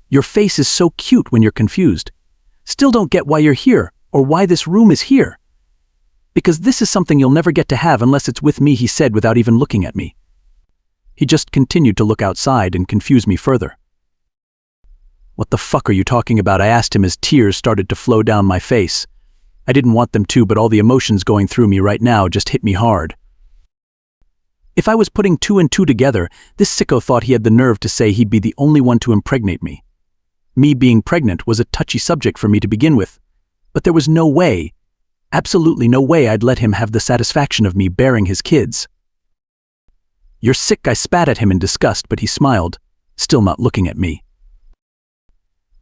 Your face is so cute when you're confused. Still don't get why you're here, or why this room is here. "Because this is something you'll never get to have unless it's with me," he said without even looking at me. He just continued to look outside and confuse me further. "What the fuck are you talking about?" I asked him as tears started to flow down my face. I didn't want them to, but all the emotions going through me right now just hit me hard. If I was putting 2 and 2 together, this sicko thought he had the nerve to say he'd be the only one to impregnate me. Me being pregnant was a touchy subject for me to begin with, but there was no way, absolutely no way I'd let him have the satisfaction of me bearing his kids. "You're sick," I spat at him in disgust, but he smiled, still not looking at me.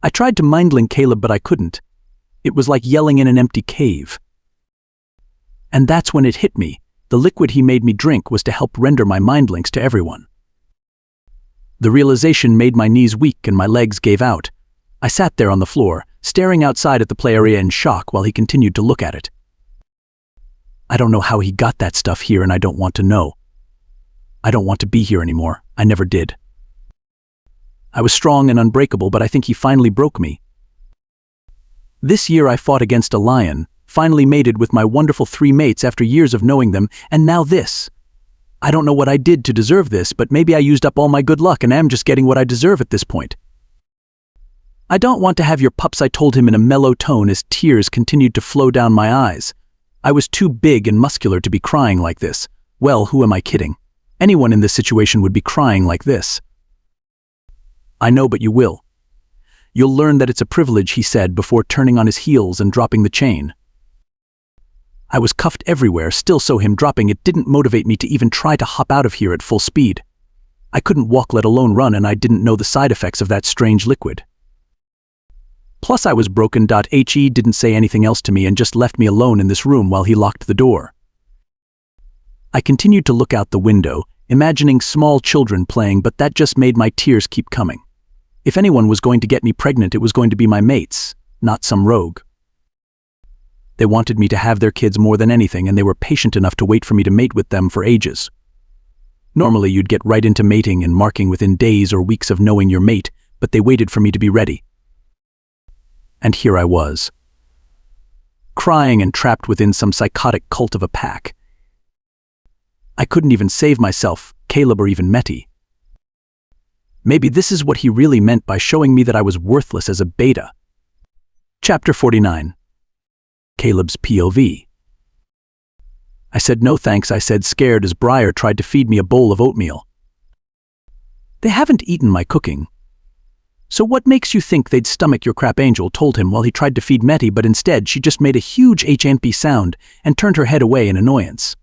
I tried to mind-link Caleb, but I couldn't. It was like yelling in an empty cave. And that's when it hit me. The liquid he made me drink was to help render my mind links to everyone. The realization made my knees weak and my legs gave out. I sat there on the floor, staring outside at the play area in shock while he continued to look at it. I don't know how he got that stuff here, and I don't want to know. I don't want to be here anymore. I never did. I was strong and unbreakable, but I think he finally broke me. This year I fought against a lion, finally mated with my wonderful 3 mates after years of knowing them, and now this. I don't know what I did to deserve this, but maybe I used up all my good luck and am just getting what I deserve at this point. "I don't want to have your pups," I told him in a mellow tone as tears continued to flow down my eyes. I was too big and muscular to be crying like this. Well, who am I kidding? Anyone in this situation would be crying like this. "I know, but you will. You'll learn that it's a privilege," he said before turning on his heels and dropping the chain. I was cuffed everywhere, still, so him dropping it didn't motivate me to even try to hop out of here at full speed. I couldn't walk, let alone run, and I didn't know the side effects of that strange liquid. Plus I was broken. He didn't say anything else to me and just left me alone in this room while he locked the door. I continued to look out the window, imagining small children playing, but that just made my tears keep coming. If anyone was going to get me pregnant, it was going to be my mates, not some rogue. They wanted me to have their kids more than anything, and they were patient enough to wait for me to mate with them for ages. Normally you'd get right into mating and marking within days or weeks of knowing your mate, but they waited for me to be ready. And here I was, crying and trapped within some psychotic cult of a pack. I couldn't even save myself, Caleb, or even Meti. Maybe this is what he really meant by showing me that I was worthless as a beta. Chapter 49. Caleb's POV. I said no thanks, I said, scared, as Briar tried to feed me a bowl of oatmeal. "They haven't eaten my cooking. So what makes you think they'd stomach your crap?" Angel told him while he tried to feed Meti, but instead she just made a huge HNP sound and turned her head away in annoyance.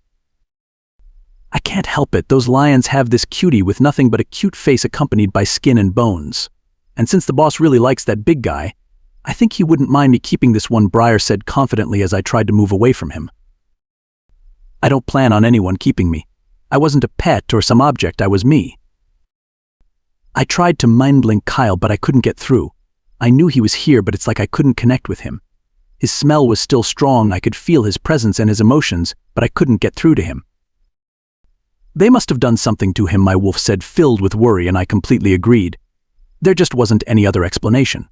"I can't help it, those lions have this cutie with nothing but a cute face accompanied by skin and bones. And since the boss really likes that big guy, I think he wouldn't mind me keeping this one," Briar said confidently as I tried to move away from him. "I don't plan on anyone keeping me. I wasn't a pet or some object, I was me." I tried to mind-blink Kyle, but I couldn't get through. I knew he was here, but it's like I couldn't connect with him. His smell was still strong, I could feel his presence and his emotions, but I couldn't get through to him. "They must have done something to him," my wolf said, filled with worry, and I completely agreed. There just wasn't any other explanation.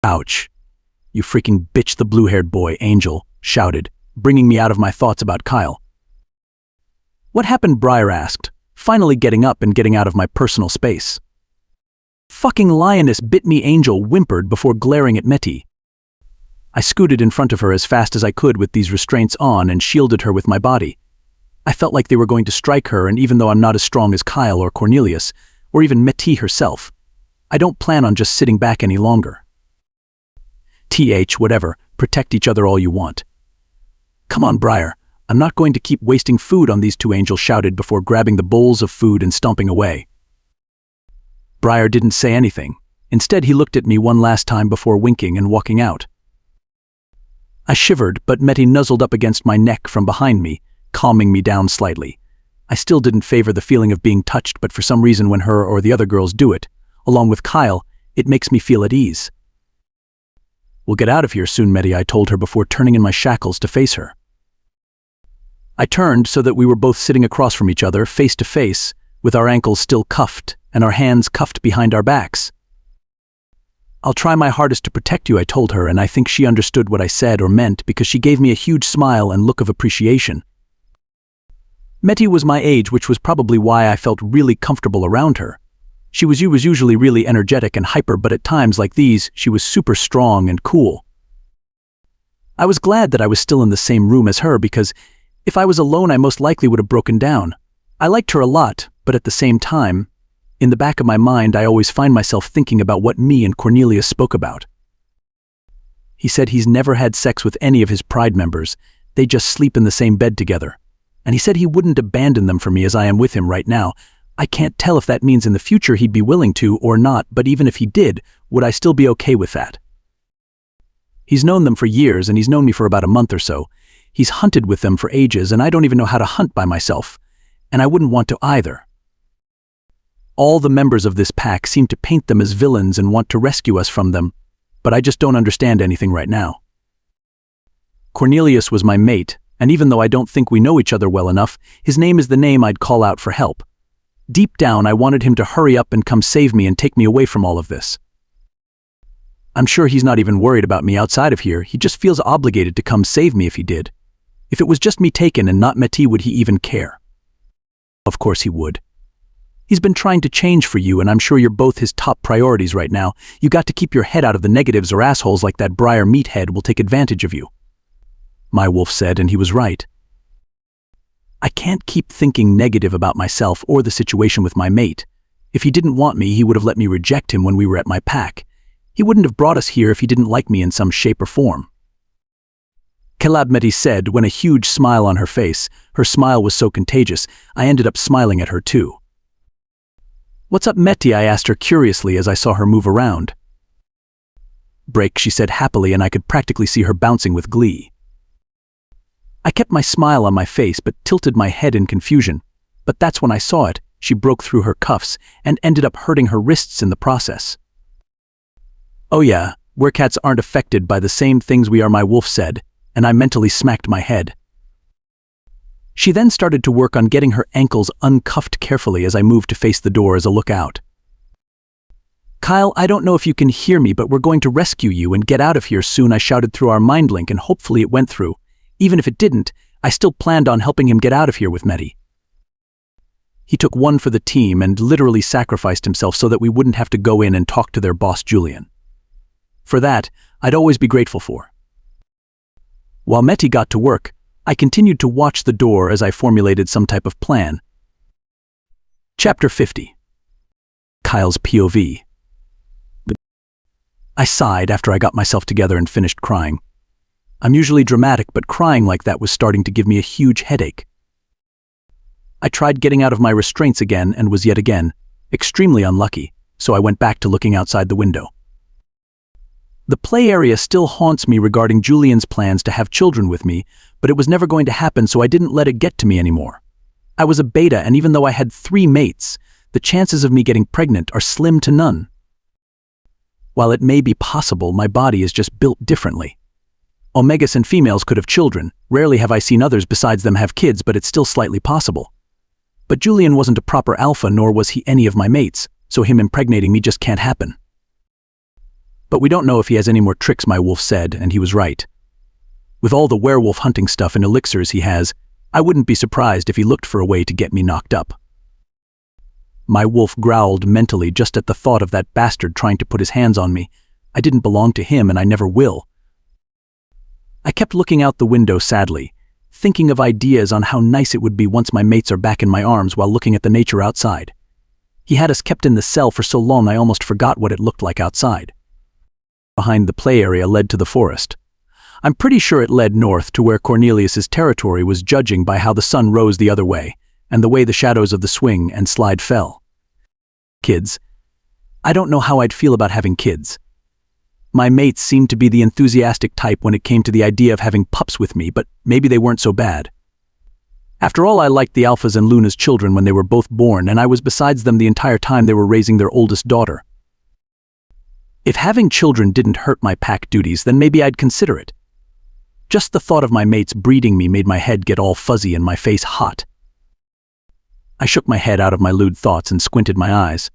"Ouch. You freaking bitch," the blue-haired boy, Angel, shouted, bringing me out of my thoughts about Kyle. "What happened?" Briar asked, finally getting up and getting out of my personal space. "Fucking lioness bit me," Angel whimpered before glaring at Meti. I scooted in front of her as fast as I could with these restraints on and shielded her with my body. I felt like they were going to strike her, and even though I'm not as strong as Kyle or Cornelius, or even Meti herself, I don't plan on just sitting back any longer. Whatever, protect each other all you want. "Come on, Briar, I'm not going to keep wasting food on these two," Angel shouted before grabbing the bowls of food and stomping away. Briar didn't say anything. Instead, he looked at me one last time before winking and walking out. I shivered, but Meti nuzzled up against my neck from behind me, calming me down slightly. I still didn't favor the feeling of being touched, but for some reason when her or the other girls do it, along with Kyle, it makes me feel at ease. "We'll get out of here soon, Meti," I told her before turning in my shackles to face her. I turned so that we were both sitting across from each other, face to face, with our ankles still cuffed and our hands cuffed behind our backs. "I'll try my hardest to protect you," I told her, and I think she understood what I said or meant because she gave me a huge smile and look of appreciation. Meti was my age, which was probably why I felt really comfortable around her. She was usually really energetic and hyper, but at times like these, she was super strong and cool. I was glad that I was still in the same room as her because if I was alone, I most likely would have broken down. I liked her a lot, but at the same time, in the back of my mind, I always find myself thinking about what me and Cornelius spoke about. He said he's never had sex with any of his Pride members. They just sleep in the same bed together. And he said he wouldn't abandon them for me as I am with him right now. I can't tell if that means in the future he'd be willing to or not, but even if he did, would I still be okay with that? He's known them for years, and he's known me for about a month or so. He's hunted with them for ages, and I don't even know how to hunt by myself, and I wouldn't want to either. All the members of this pack seem to paint them as villains and want to rescue us from them, but I just don't understand anything right now. Cornelius was my mate, and even though I don't think we know each other well enough, his name is the name I'd call out for help. Deep down, I wanted him to hurry up and come save me and take me away from all of this. I'm sure he's not even worried about me outside of here. He just feels obligated to come save me if he did. If it was just me taken and not Meti, would he even care? Of course he would. He's been trying to change for you, and I'm sure you're both his top priorities right now. You got to keep your head out of the negatives or assholes like that Briar meathead will take advantage of you. My wolf said, and he was right. I can't keep thinking negative about myself or the situation with my mate. If he didn't want me, he would have let me reject him when we were at my pack. He wouldn't have brought us here if he didn't like me in some shape or form. 𝐊𝐤𝐧𝐬 said, when a huge smile on her face. Her smile was so contagious, I ended up smiling at her too. What's up, Meti? I asked her curiously as I saw her move around. Break, she said happily, and I could practically see her bouncing with glee. I kept my smile on my face but tilted my head in confusion. But that's when I saw it. She broke through her cuffs and ended up hurting her wrists in the process. Oh yeah, werecats aren't affected by the same things we are, my wolf said, and I mentally smacked my head. She then started to work on getting her ankles uncuffed carefully as I moved to face the door as a lookout. Kyle, I don't know if you can hear me, but we're going to rescue you and get out of here soon, I shouted through our mind link, and hopefully it went through. Even if it didn't, I still planned on helping him get out of here with Meti. He took one for the team and literally sacrificed himself so that we wouldn't have to go in and talk to their boss Julian. For that, I'd always be grateful for. While Meti got to work, I continued to watch the door as I formulated some type of plan. Chapter 50. Kyle's POV. I sighed after I got myself together and finished crying. I'm usually dramatic, but crying like that was starting to give me a huge headache. I tried getting out of my restraints again and was yet again extremely unlucky, so I went back to looking outside the window. The play area still haunts me regarding Julian's plans to have children with me, but it was never going to happen, so I didn't let it get to me anymore. I was a beta, and even though I had 3 mates, the chances of me getting pregnant are slim to none. While it may be possible, my body is just built differently. Omegas and females could have children. Rarely have I seen others besides them have kids, but it's still slightly possible. But Julian wasn't a proper alpha, nor was he any of my mates, so him impregnating me just can't happen. But we don't know if he has any more tricks, my wolf said, and he was right. With all the werewolf hunting stuff and elixirs he has, I wouldn't be surprised if he looked for a way to get me knocked up. My wolf growled mentally just at the thought of that bastard trying to put his hands on me. I didn't belong to him, and I never will. I kept looking out the window sadly, thinking of ideas on how nice it would be once my mates are back in my arms while looking at the nature outside. He had us kept in the cell for so long I almost forgot what it looked like outside. Behind the play area led to the forest. I'm pretty sure it led north to where Cornelius's territory was, judging by how the sun rose the other way and the way the shadows of the swing and slide fell. Kids. I don't know how I'd feel about having kids. My mates seemed to be the enthusiastic type when it came to the idea of having pups with me, but maybe they weren't so bad. After all, I liked the Alphas and Luna's children when they were both born, and I was besides them the entire time they were raising their oldest daughter. If having children didn't hurt my pack duties, then maybe I'd consider it. Just the thought of my mates breeding me made my head get all fuzzy and my face hot. I shook my head out of my lewd thoughts and squinted my eyes.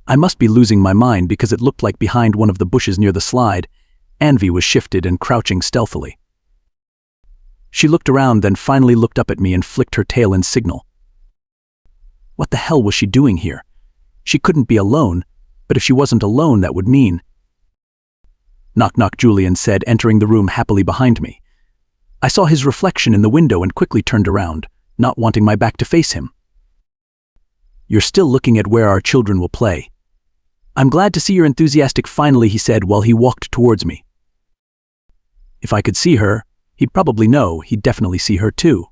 I must be losing my mind because it looked like behind one of the bushes near the slide, Anvi was shifted and crouching stealthily. She looked around, then finally looked up at me and flicked her tail in signal. What the hell was she doing here? She couldn't be alone. But if she wasn't alone, that would mean... Knock knock, Julian said, entering the room happily behind me. I saw his reflection in the window and quickly turned around, not wanting my back to face him. You're still looking at where our children will play. I'm glad to see you're enthusiastic finally, he said while he walked towards me. If I could see her, he'd probably know he'd definitely see her too.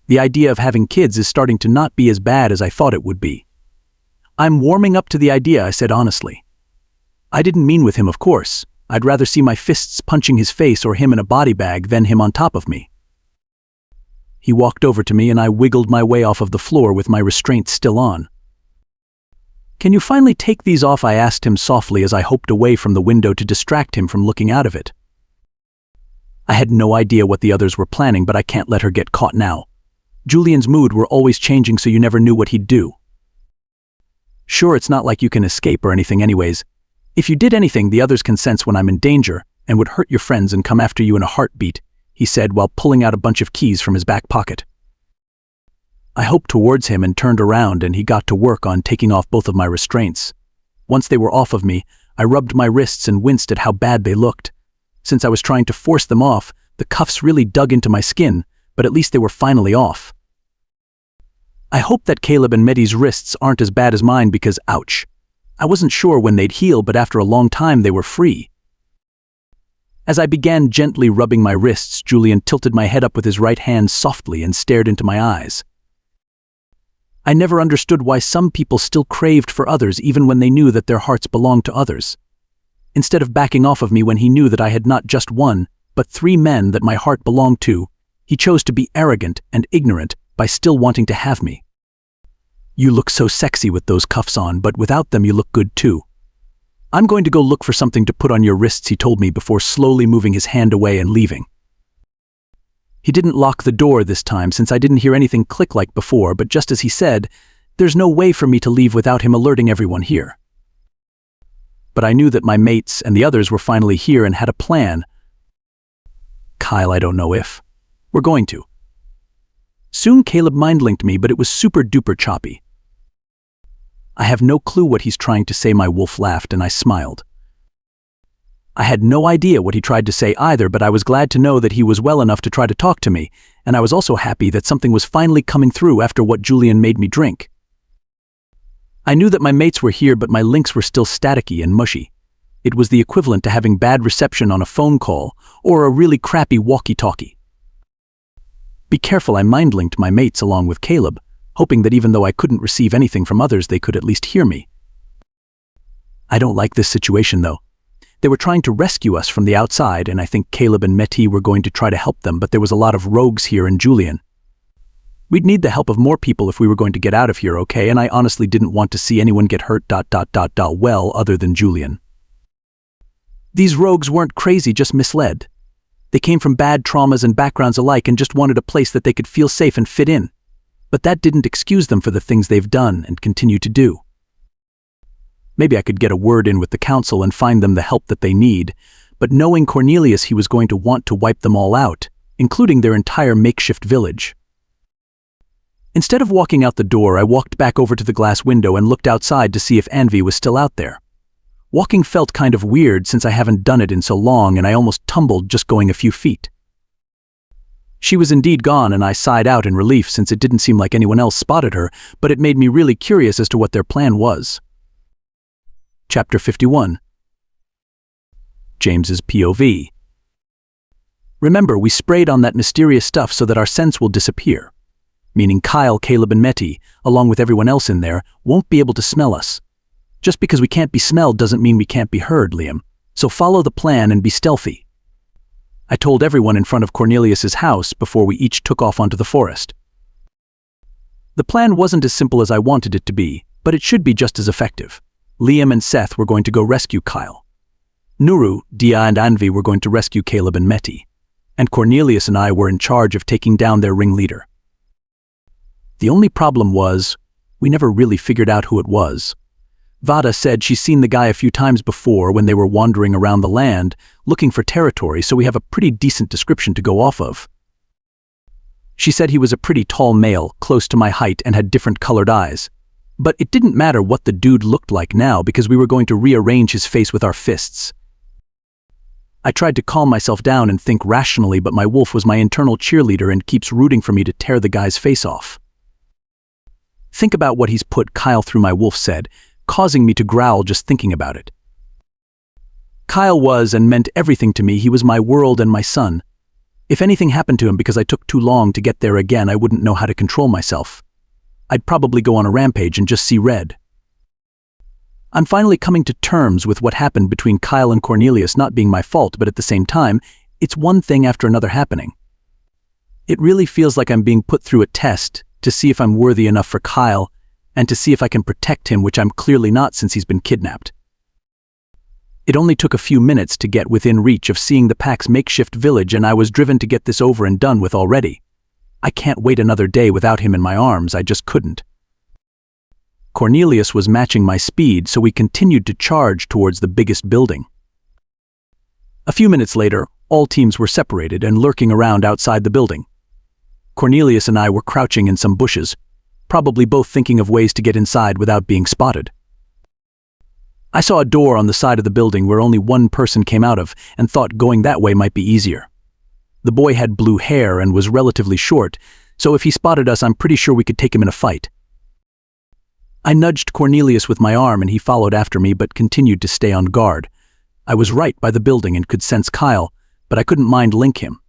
The idea of having kids is starting to not be as bad as I thought it would be. I'm warming up to the idea, I said honestly. I didn't mean with him, of course. I'd rather see my fists punching his face or him in a body bag than him on top of me. He walked over to me and I wiggled my way off of the floor with my restraint still on. Can you finally take these off? I asked him softly as I hoped away from the window to distract him from looking out of it. I had no idea what the others were planning, but I can't let her get caught now. Julian's mood were always changing, so you never knew what he'd do. Sure, it's not like you can escape or anything anyways. If you did anything, the others can sense when I'm in danger and would hurt your friends and come after you in a heartbeat, he said while pulling out a bunch of keys from his back pocket. I hoped towards him and turned around, and he got to work on taking off both of my restraints. Once they were off of me, I rubbed my wrists and winced at how bad they looked. Since I was trying to force them off, the cuffs really dug into my skin, but at least they were finally off. I hope that Caleb and Meddy's wrists aren't as bad as mine because, ouch. I wasn't sure when they'd heal, but after a long time they were free. As I began gently rubbing my wrists, Julian tilted my head up with his right hand softly and stared into my eyes. I never understood why some people still craved for others even when they knew that their hearts belonged to others. Instead of backing off of me when he knew that I had not just one, but 3 men that my heart belonged to, he chose to be arrogant and ignorant by still wanting to have me. You look so sexy with those cuffs on, but without them you look good too. I'm going to go look for something to put on your wrists, he told me before slowly moving his hand away and leaving. He didn't lock the door this time since I didn't hear anything click like before, but just as he said, there's no way for me to leave without him alerting everyone here. But I knew that my mates and the others were finally here and had a plan. Kyle, I don't know if we're going to. Soon Caleb mind-linked me, but it was super duper choppy. I have no clue what he's trying to say, my wolf laughed, and I smiled. I had no idea what he tried to say either, but I was glad to know that he was well enough to try to talk to me, and I was also happy that something was finally coming through after what Julian made me drink. I knew that my mates were here, but my links were still staticky and mushy. It was the equivalent to having bad reception on a phone call or a really crappy walkie-talkie. Be careful, I mind-linked my mates along with Caleb, hoping that even though I couldn't receive anything from others, they could at least hear me. I don't like this situation, though. They were trying to rescue us from the outside, and I think Caleb and Metty were going to try to help them, but there was a lot of rogues here and Julian. We'd need the help of more people if we were going to get out of here, okay? And I honestly didn't want to see anyone get hurt, well, other than Julian. These rogues weren't crazy, just misled. They came from bad traumas and backgrounds alike and just wanted a place that they could feel safe and fit in. But that didn't excuse them for the things they've done and continue to do. Maybe I could get a word in with the council and find them the help that they need, but knowing Cornelius, he was going to want to wipe them all out, including their entire makeshift village. Instead of walking out the door, I walked back over to the glass window and looked outside to see if Anvi was still out there. Walking felt kind of weird since I haven't done it in so long, and I almost tumbled just going a few feet. She was indeed gone, and I sighed out in relief since it didn't seem like anyone else spotted her, but it made me really curious as to what their plan was. Chapter 51. James's POV. Remember, we sprayed on that mysterious stuff so that our scents will disappear. Meaning Kyle, Caleb, and Metty, along with everyone else in there, won't be able to smell us. Just because we can't be smelled doesn't mean we can't be heard, Liam. So follow the plan and be stealthy. I told everyone in front of Cornelius's house before we each took off onto the forest. The plan wasn't as simple as I wanted it to be, but it should be just as effective. Liam and Seth were going to go rescue Kyle. Nuru, Dia, and Anvi were going to rescue Caleb and Metty. And Cornelius and I were in charge of taking down their ringleader. The only problem was, we never really figured out who it was. Vada said she's seen the guy a few times before when they were wandering around the land, looking for territory, so we have a pretty decent description to go off of. She said he was a pretty tall male, close to my height, and had different colored eyes. But it didn't matter what the dude looked like now because we were going to rearrange his face with our fists. I tried to calm myself down and think rationally, but my wolf was my internal cheerleader and keeps rooting for me to tear the guy's face off. Think about what he's put Kyle through, my wolf said, causing me to growl just thinking about it. Kyle was and meant everything to me. He was my world and my son. If anything happened to him because I took too long to get there again, I wouldn't know how to control myself. I'd probably go on a rampage and just see red. I'm finally coming to terms with what happened between Kyle and Cornelius not being my fault, but at the same time, it's one thing after another happening. It really feels like I'm being put through a test to see if I'm worthy enough for Kyle and to see if I can protect him, which I'm clearly not since he's been kidnapped. It only took a few minutes to get within reach of seeing the pack's makeshift village, and I was driven to get this over and done with already. I can't wait another day without him in my arms, I just couldn't. Cornelius was matching my speed, so we continued to charge towards the biggest building. A few minutes later, all teams were separated and lurking around outside the building. Cornelius and I were crouching in some bushes, probably both thinking of ways to get inside without being spotted. I saw a door on the side of the building where only one person came out of and thought going that way might be easier. The boy had blue hair and was relatively short, so if he spotted us, I'm pretty sure we could take him in a fight. I nudged Cornelius with my arm and he followed after me but continued to stay on guard. I was right by the building and could sense Kyle, but I couldn't mind link him.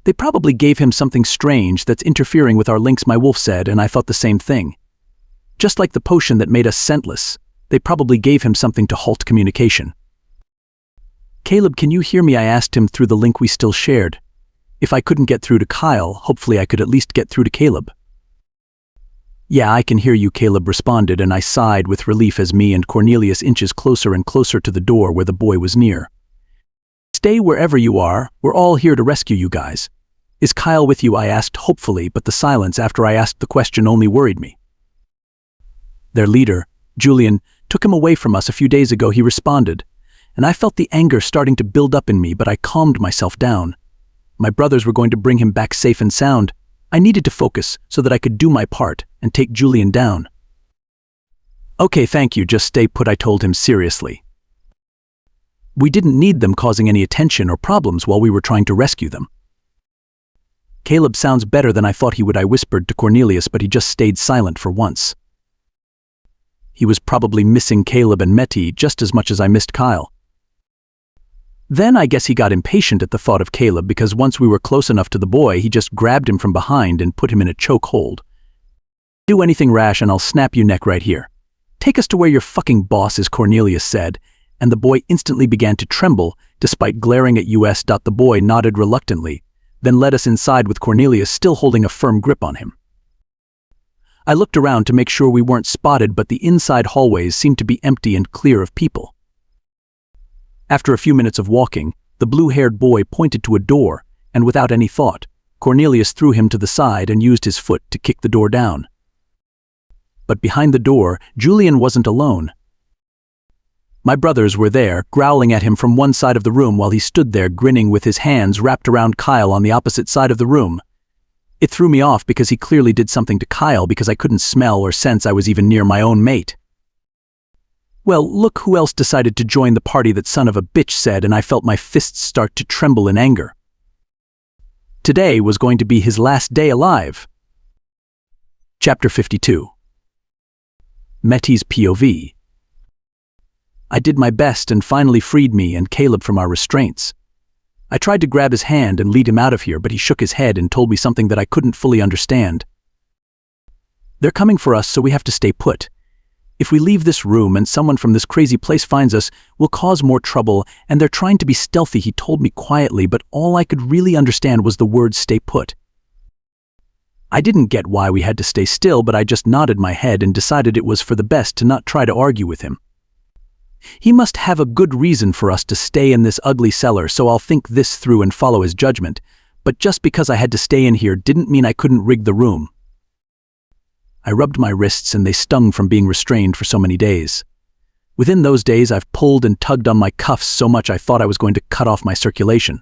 They probably gave him something strange that's interfering with our links, my wolf said, and I thought the same thing. Just like the potion that made us scentless, they probably gave him something to halt communication. Caleb, can you hear me? I asked him through the link we still shared. If I couldn't get through to Kyle, hopefully I could at least get through to Caleb. Yeah, I can hear you, Caleb responded, and I sighed with relief as me and Cornelius inches closer and closer to the door where the boy was near. Stay wherever you are, we're all here to rescue you guys. Is Kyle with you? I asked hopefully, but the silence after I asked the question only worried me. Their leader, Julian, took him away from us a few days ago, he responded, and I felt the anger starting to build up in me, but I calmed myself down. My brothers were going to bring him back safe and sound. I needed to focus so that I could do my part and take Julian down. Okay, thank you, just stay put, I told him seriously. We didn't need them causing any attention or problems while we were trying to rescue them. Caleb sounds better than I thought he would, I whispered to Cornelius, but he just stayed silent for once. He was probably missing Caleb and Meti just as much as I missed Kyle. Then I guess he got impatient at the thought of Caleb, because once we were close enough to the boy, he just grabbed him from behind and put him in a choke hold. Do anything rash and I'll snap your neck right here. Take us to where your fucking boss is, Cornelius said, and the boy instantly began to tremble despite glaring at us. The boy nodded reluctantly, then led us inside with Cornelius still holding a firm grip on him. I looked around to make sure we weren't spotted, but the inside hallways seemed to be empty and clear of people. After a few minutes of walking, the blue-haired boy pointed to a door, and without any thought, Cornelius threw him to the side and used his foot to kick the door down. But behind the door, Julian wasn't alone. My brothers were there, growling at him from one side of the room while he stood there grinning with his hands wrapped around Kyle on the opposite side of the room. It threw me off because he clearly did something to Kyle, because I couldn't smell or sense I was even near my own mate. Well, look who else decided to join the party, that son of a bitch said, and I felt my fists start to tremble in anger. Today was going to be his last day alive. Chapter 52. Meti's POV. I did my best and finally freed me and Caleb from our restraints. I tried to grab his hand and lead him out of here, but he shook his head and told me something that I couldn't fully understand. They're coming for us, so we have to stay put. If we leave this room and someone from this crazy place finds us, we'll cause more trouble, and they're trying to be stealthy, he told me quietly, but all I could really understand was the word stay put. I didn't get why we had to stay still, but I just nodded my head and decided it was for the best to not try to argue with him. He must have a good reason for us to stay in this ugly cellar, so I'll think this through and follow his judgment, but just because I had to stay in here didn't mean I couldn't rig the room. I rubbed my wrists and they stung from being restrained for so many days. Within those days, I've pulled and tugged on my cuffs so much I thought I was going to cut off my circulation.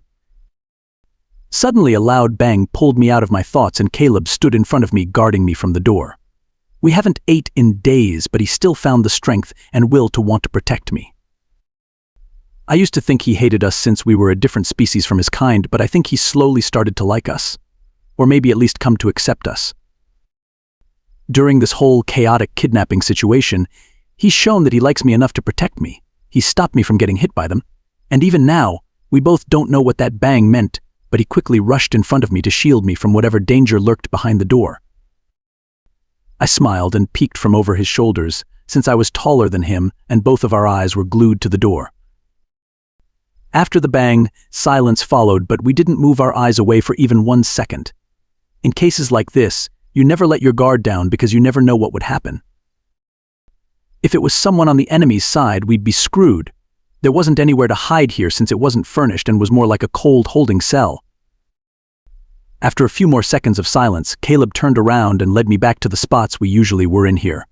Suddenly, a loud bang pulled me out of my thoughts and Caleb stood in front of me, guarding me from the door. We haven't ate in days, but he still found the strength and will to want to protect me. I used to think he hated us since we were a different species from his kind, but I think he slowly started to like us. Or maybe at least come to accept us. During this whole chaotic kidnapping situation, he's shown that he likes me enough to protect me. He's stopped me from getting hit by them. And even now, we both don't know what that bang meant, but he quickly rushed in front of me to shield me from whatever danger lurked behind the door. I smiled and peeked from over his shoulders, since I was taller than him and both of our eyes were glued to the door. After the bang, silence followed, but we didn't move our eyes away for even 1 second. In cases like this, you never let your guard down because you never know what would happen. If it was someone on the enemy's side, we'd be screwed. There wasn't anywhere to hide here since it wasn't furnished and was more like a cold holding cell. After a few more seconds of silence, Caleb turned around and led me back to the spots we usually were in here.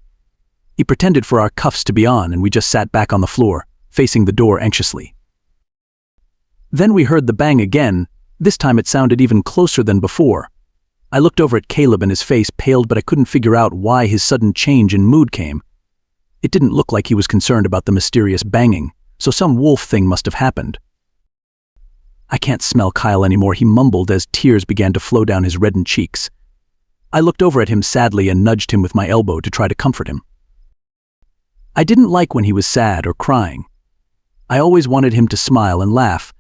He pretended for our cuffs to be on and we just sat back on the floor, facing the door anxiously. Then we heard the bang again. This time it sounded even closer than before. I looked over at Caleb and his face paled, but I couldn't figure out why his sudden change in mood came. It didn't look like he was concerned about the mysterious banging, so some wolf thing must have happened. "I can't smell Kyle anymore," he mumbled as tears began to flow down his reddened cheeks. I looked over at him sadly and nudged him with my elbow to try to comfort him. I didn't like when he was sad or crying. I always wanted him to smile and laugh,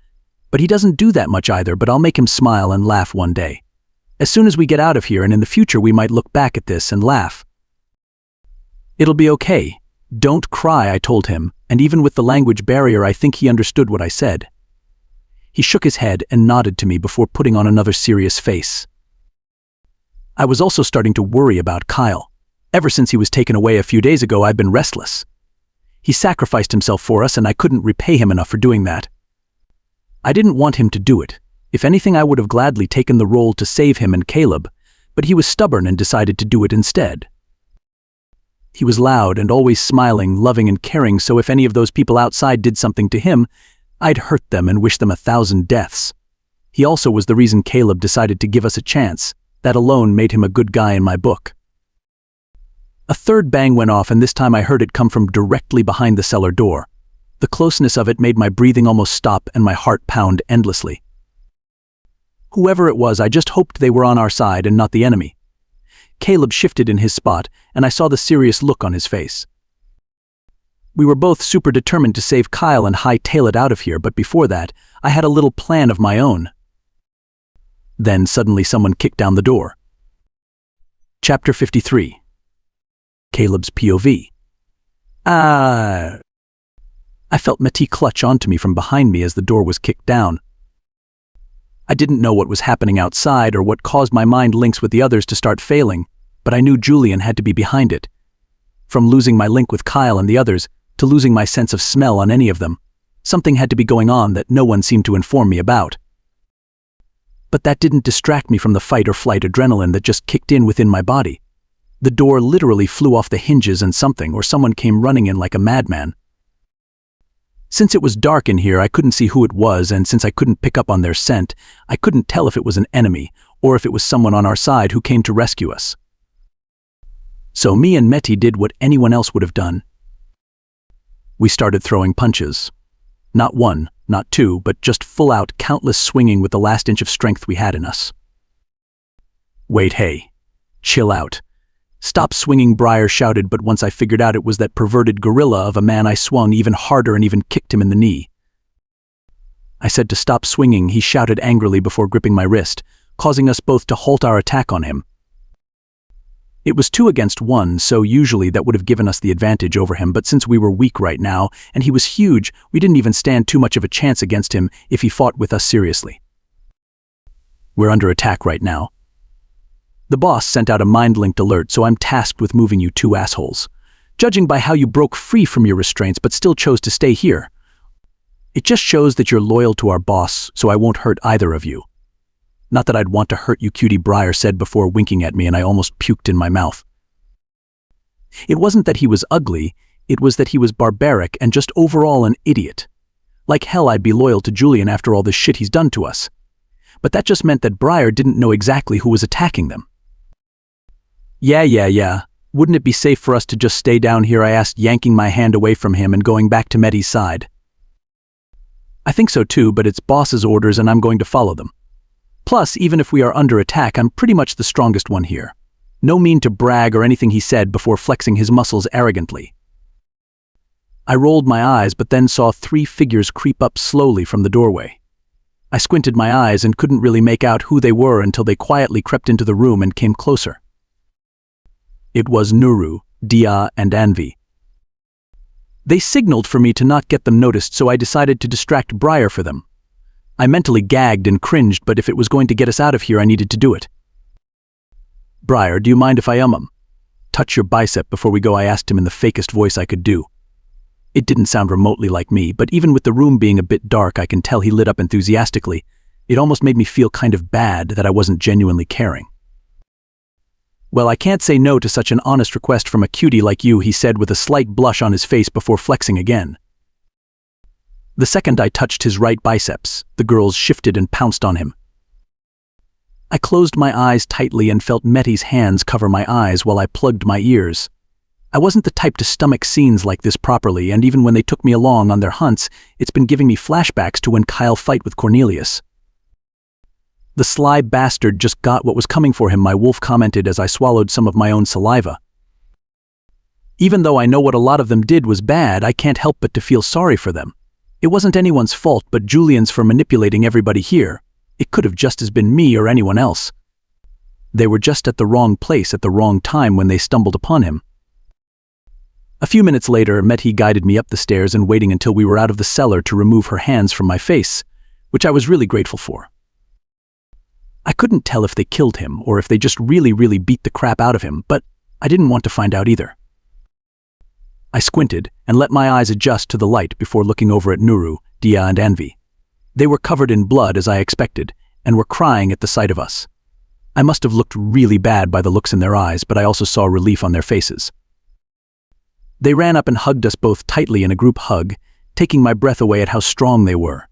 but he doesn't do that much either, but I'll make him smile and laugh one day. As soon as we get out of here, and in the future we might look back at this and laugh. "It'll be okay. Don't cry," I told him, and even with the language barrier I think he understood what I said. He shook his head and nodded to me before putting on another serious face. I was also starting to worry about Kyle. Ever since he was taken away a few days ago, I've been restless. He sacrificed himself for us, and I couldn't repay him enough for doing that. I didn't want him to do it. If anything, I would have gladly taken the role to save him and Caleb, but he was stubborn and decided to do it instead. He was loud and always smiling, loving and caring, so if any of those people outside did something to him, I'd hurt them and wish them 1,000 deaths. He also was the reason Caleb decided to give us a chance. That alone made him a good guy in my book. A third bang went off, and this time I heard it come from directly behind the cellar door. The closeness of it made my breathing almost stop and my heart pound endlessly. Whoever it was, I just hoped they were on our side and not the enemy. Caleb shifted in his spot, and I saw the serious look on his face. We were both super determined to save Kyle and hightail it out of here, but before that, I had a little plan of my own. Then suddenly someone kicked down the door. Chapter 53. Caleb's POV. I felt Matty clutch onto me from behind me as the door was kicked down. I didn't know what was happening outside or what caused my mind links with the others to start failing, but I knew Julian had to be behind it. From losing my link with Kyle and the others to losing my sense of smell on any of them, something had to be going on that no one seemed to inform me about. But that didn't distract me from the fight or flight adrenaline that just kicked in within my body. The door literally flew off the hinges and something or someone came running in like a madman. Since it was dark in here, I couldn't see who it was, and since I couldn't pick up on their scent, I couldn't tell if it was an enemy or if it was someone on our side who came to rescue us. So me and Matty did what anyone else would have done. We started throwing punches. Not one, not two, but just full out, countless swinging with the last inch of strength we had in us. "Wait, hey. Chill out. Stop swinging," Briar shouted, but once I figured out it was that perverted gorilla of a man, I swung even harder and even kicked him in the knee. I said to stop swinging. He shouted angrily before gripping my wrist, causing us both to halt our attack on him. It was 2 against 1, so usually that would have given us the advantage over him, but since we were weak right now, and he was huge, we didn't even stand too much of a chance against him if he fought with us seriously. "We're under attack right now. The boss sent out a mind-linked alert, so I'm tasked with moving you 2 assholes. Judging by how you broke free from your restraints but still chose to stay here, it just shows that you're loyal to our boss, so I won't hurt either of you. Not that I'd want to hurt you, cutie," Briar said before winking at me, and I almost puked in my mouth. It wasn't that he was ugly, it was that he was barbaric and just overall an idiot. Like hell I'd be loyal to Julian after all this shit he's done to us. But that just meant that Briar didn't know exactly who was attacking them. Yeah. Wouldn't it be safe for us to just stay down here?" I asked, yanking my hand away from him and going back to Matty's side. "I think so too, but it's boss's orders and I'm going to follow them. Plus, even if we are under attack, I'm pretty much the strongest one here. No mean to brag or anything," he said before flexing his muscles arrogantly. I rolled my eyes but then saw 3 figures creep up slowly from the doorway. I squinted my eyes and couldn't really make out who they were until they quietly crept into the room and came closer. It was Nuru, Dia, and Anvi. They signaled for me to not get them noticed, so I decided to distract Briar for them. I mentally gagged and cringed, but if it was going to get us out of here, I needed to do it. "Briar, do you mind if I touch your bicep before we go?" I asked him in the fakest voice I could do. It didn't sound remotely like me, but even with the room being a bit dark, I can tell he lit up enthusiastically. It almost made me feel kind of bad that I wasn't genuinely caring. "Well, I can't say no to such an honest request from a cutie like you," he said with a slight blush on his face before flexing again. The second I touched his right biceps, the girls shifted and pounced on him. I closed my eyes tightly and felt Mettie's hands cover my eyes while I plugged my ears. I wasn't the type to stomach scenes like this properly, and even when they took me along on their hunts, it's been giving me flashbacks to when Kyle fight with Cornelius. "The sly bastard just got what was coming for him," my wolf commented as I swallowed some of my own saliva. Even though I know what a lot of them did was bad, I can't help but to feel sorry for them. It wasn't anyone's fault but Julian's for manipulating everybody here. It could have just as been me or anyone else. They were just at the wrong place at the wrong time when they stumbled upon him. A few minutes later, Mettie guided me up the stairs and waiting until we were out of the cellar to remove her hands from my face, which I was really grateful for. I couldn't tell if they killed him or if they just really beat the crap out of him, but I didn't want to find out either. I squinted and let my eyes adjust to the light before looking over at Nuru, Dia, and Anvi. They were covered in blood as I expected and were crying at the sight of us. I must have looked really bad by the looks in their eyes, but I also saw relief on their faces. They ran up and hugged us both tightly in a group hug, taking my breath away at how strong they were.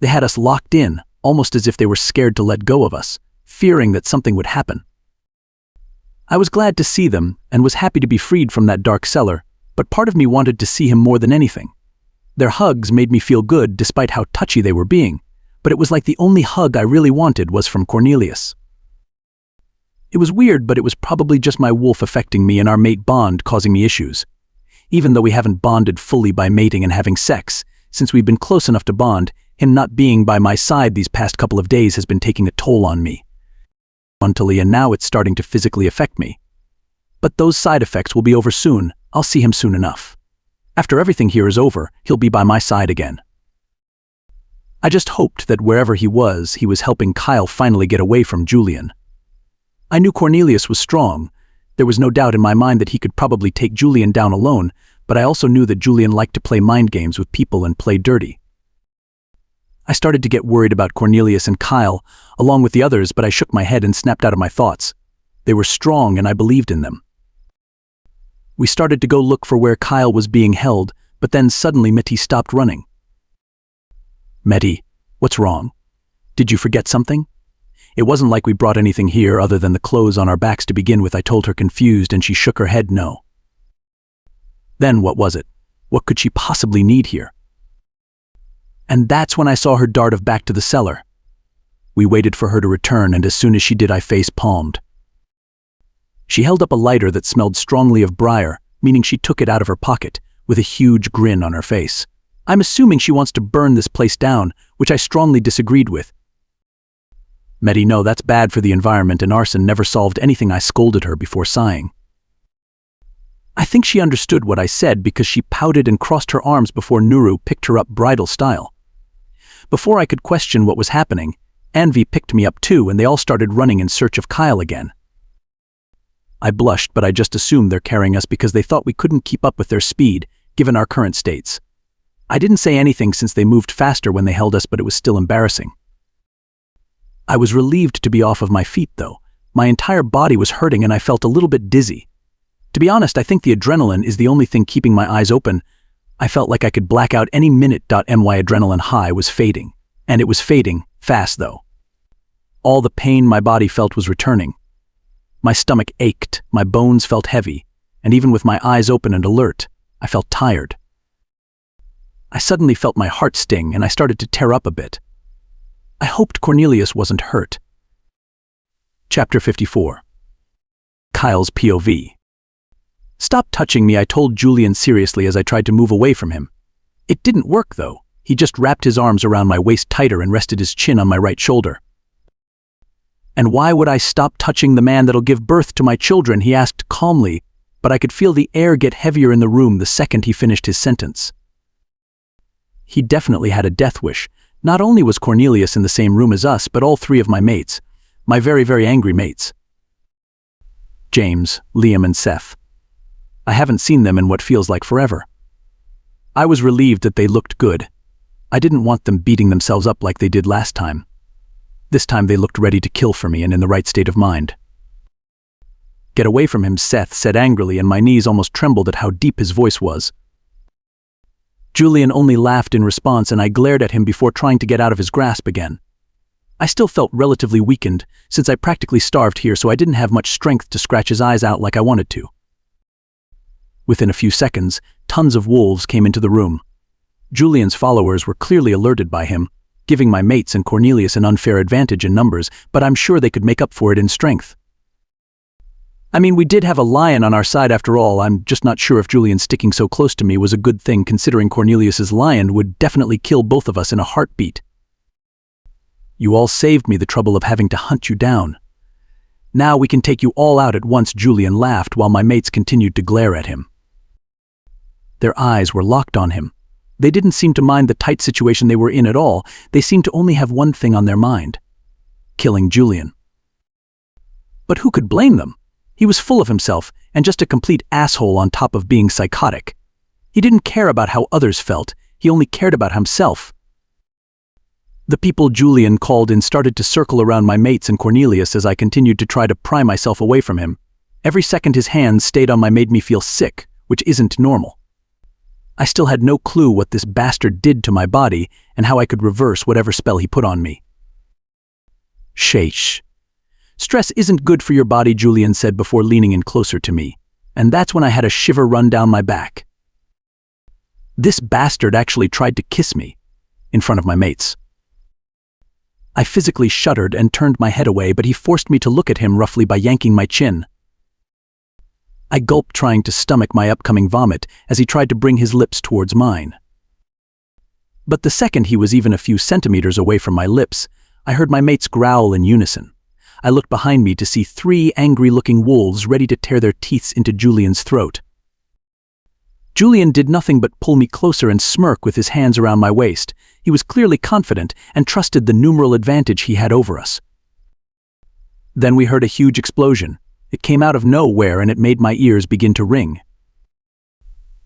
They had us locked in, almost as if they were scared to let go of us, fearing that something would happen. I was glad to see them and was happy to be freed from that dark cellar, but part of me wanted to see him more than anything. Their hugs made me feel good despite how touchy they were being, but it was like the only hug I really wanted was from Cornelius. It was weird, but it was probably just my wolf affecting me and our mate bond causing me issues. Even though we haven't bonded fully by mating and having sex, since we've been close enough to bond, him not being by my side these past couple of days has been taking a toll on me. Mentally, and now it's starting to physically affect me. But those side effects will be over soon. I'll see him soon enough. After everything here is over, he'll be by my side again. I just hoped that wherever he was helping Kyle finally get away from Julian. I knew Cornelius was strong. There was no doubt in my mind that he could probably take Julian down alone, but I also knew that Julian liked to play mind games with people and play dirty. I started to get worried about Cornelius and Kyle, along with the others, but I shook my head and snapped out of my thoughts. They were strong and I believed in them. We started to go look for where Kyle was being held, but then suddenly Mettie stopped running. "Mettie, what's wrong? Did you forget something?" It wasn't like we brought anything here other than the clothes on our backs to begin with, I told her, confused, and she shook her head no. Then what was it? What could she possibly need here? And that's when I saw her dart back to the cellar. We waited for her to return, and as soon as she did, I face-palmed. She held up a lighter that smelled strongly of briar, meaning she took it out of her pocket, with a huge grin on her face. I'm assuming she wants to burn this place down, which I strongly disagreed with. "Mettie, no, that's bad for the environment, and arson never solved anything," I scolded her before sighing. I think she understood what I said because she pouted and crossed her arms before Nuru picked her up bridal style. Before I could question what was happening, Anvi picked me up too, and they all started running in search of Kyle again. I blushed, but I just assumed they're carrying us because they thought we couldn't keep up with their speed, given our current states. I didn't say anything since they moved faster when they held us, but it was still embarrassing. I was relieved to be off of my feet, though. My entire body was hurting and I felt a little bit dizzy. To be honest, I think the adrenaline is the only thing keeping my eyes open. I felt like I could black out any minute. My adrenaline high was fading, and it was fading fast, though. All the pain my body felt was returning. My stomach ached, my bones felt heavy, and even with my eyes open and alert, I felt tired. I suddenly felt my heart sting and I started to tear up a bit. I hoped Cornelius wasn't hurt. Chapter 54. Kyle's POV. "Stop touching me," I told Julian seriously as I tried to move away from him. It didn't work, though. He just wrapped his arms around my waist tighter and rested his chin on my right shoulder. "And why would I stop touching the man that'll give birth to my children?" he asked calmly, but I could feel the air get heavier in the room the second he finished his sentence. He definitely had a death wish. Not only was Cornelius in the same room as us, but all three of my mates. My very angry mates. James, Liam, and Seth. I haven't seen them in what feels like forever. I was relieved that they looked good. I didn't want them beating themselves up like they did last time. This time they looked ready to kill for me and in the right state of mind. "Get away from him," Seth said angrily, and my knees almost trembled at how deep his voice was. Julian only laughed in response, and I glared at him before trying to get out of his grasp again. I still felt relatively weakened, since I practically starved here, so I didn't have much strength to scratch his eyes out like I wanted to. Within a few seconds, tons of wolves came into the room. Julian's followers were clearly alerted by him, giving my mates and Cornelius an unfair advantage in numbers, but I'm sure they could make up for it in strength. I mean, we did have a lion on our side after all. I'm just not sure if Julian sticking so close to me was a good thing, considering Cornelius's lion would definitely kill both of us in a heartbeat. You all saved me the trouble of having to hunt you down. Now we can take you all out at once, Julian laughed while my mates continued to glare at him. Their eyes were locked on him. They didn't seem to mind the tight situation they were in at all. They seemed to only have one thing on their mind: killing Julian. But who could blame them? He was full of himself and just a complete asshole on top of being psychotic. He didn't care about how others felt, he only cared about himself. The people Julian called in started to circle around my mates and Cornelius as I continued to try to pry myself away from him. Every second his hands stayed on me made me feel sick, which isn't normal. I still had no clue what this bastard did to my body and how I could reverse whatever spell he put on me. Sheesh. Stress isn't good for your body, Julian said before leaning in closer to me, and that's when I had a shiver run down my back. This bastard actually tried to kiss me, in front of my mates. I physically shuddered and turned my head away, but he forced me to look at him roughly by yanking my chin. I gulped, trying to stomach my upcoming vomit as he tried to bring his lips towards mine. But the second he was even a few centimeters away from my lips, I heard my mates growl in unison. I looked behind me to see 3 angry-looking wolves ready to tear their teeth into Julian's throat. Julian did nothing but pull me closer and smirk with his hands around my waist. He was clearly confident and trusted the numeral advantage he had over us. Then we heard a huge explosion. It came out of nowhere and it made my ears begin to ring.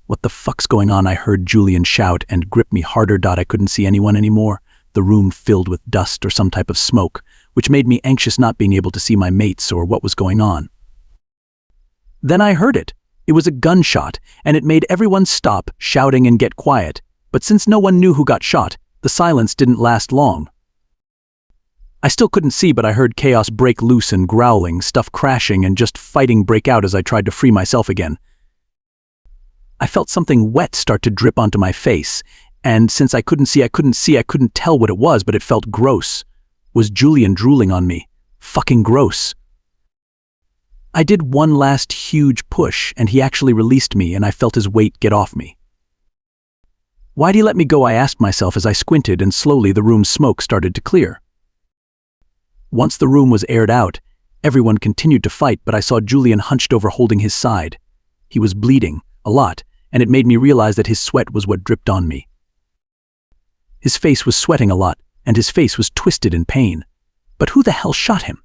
"What the fuck's going on?" I heard Julian shout and grip me harder. I couldn't see anyone anymore, the room filled with dust or some type of smoke, which made me anxious not being able to see my mates or what was going on. Then I heard it. It was a gunshot, and it made everyone stop shouting and get quiet, but since no one knew who got shot, the silence didn't last long. I still couldn't see, but I heard chaos break loose and growling, stuff crashing, and just fighting break out as I tried to free myself again. I felt something wet start to drip onto my face, and since I couldn't tell what it was, but it felt gross. Was Julian drooling on me? Fucking gross. I did one last huge push, and he actually released me, and I felt his weight get off me. Why'd he let me go? I asked myself as I squinted, and slowly the room's smoke started to clear. Once the room was aired out, everyone continued to fight, but I saw Julian hunched over holding his side. He was bleeding, a lot, and it made me realize that his sweat was what dripped on me. His face was sweating a lot, and his face was twisted in pain. But who the hell shot him?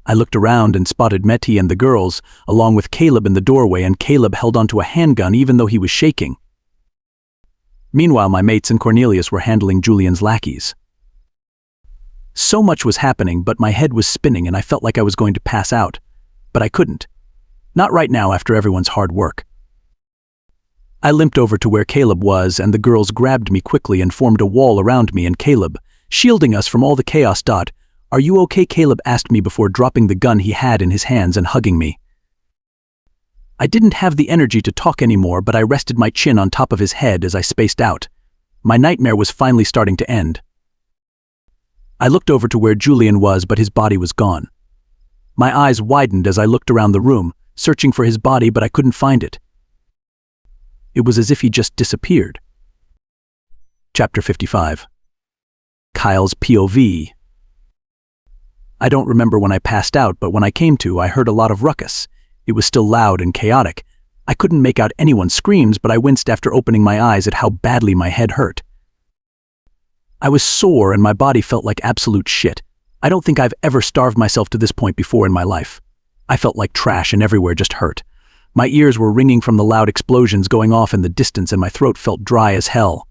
I looked around and spotted Meti and the girls, along with Caleb in the doorway, and Caleb held onto a handgun even though he was shaking. Meanwhile, my mates and Cornelius were handling Julian's lackeys. So much was happening, but my head was spinning and I felt like I was going to pass out. But I couldn't. Not right now after everyone's hard work. I limped over to where Caleb was, and the girls grabbed me quickly and formed a wall around me and Caleb, shielding us from all the chaos. "Are you okay?" Caleb asked me before dropping the gun he had in his hands and hugging me. I didn't have the energy to talk anymore, but I rested my chin on top of his head as I spaced out. My nightmare was finally starting to end. I looked over to where Julian was, but his body was gone. My eyes widened as I looked around the room, searching for his body, but I couldn't find it. It was as if he just disappeared. Chapter 55. Kyle's POV. I don't remember when I passed out, but when I came to, I heard a lot of ruckus. It was still loud and chaotic. I couldn't make out anyone's screams, but I winced after opening my eyes at how badly my head hurt. I was sore and my body felt like absolute shit. I don't think I've ever starved myself to this point before in my life. I felt like trash and everywhere just hurt. My ears were ringing from the loud explosions going off in the distance, and my throat felt dry as hell.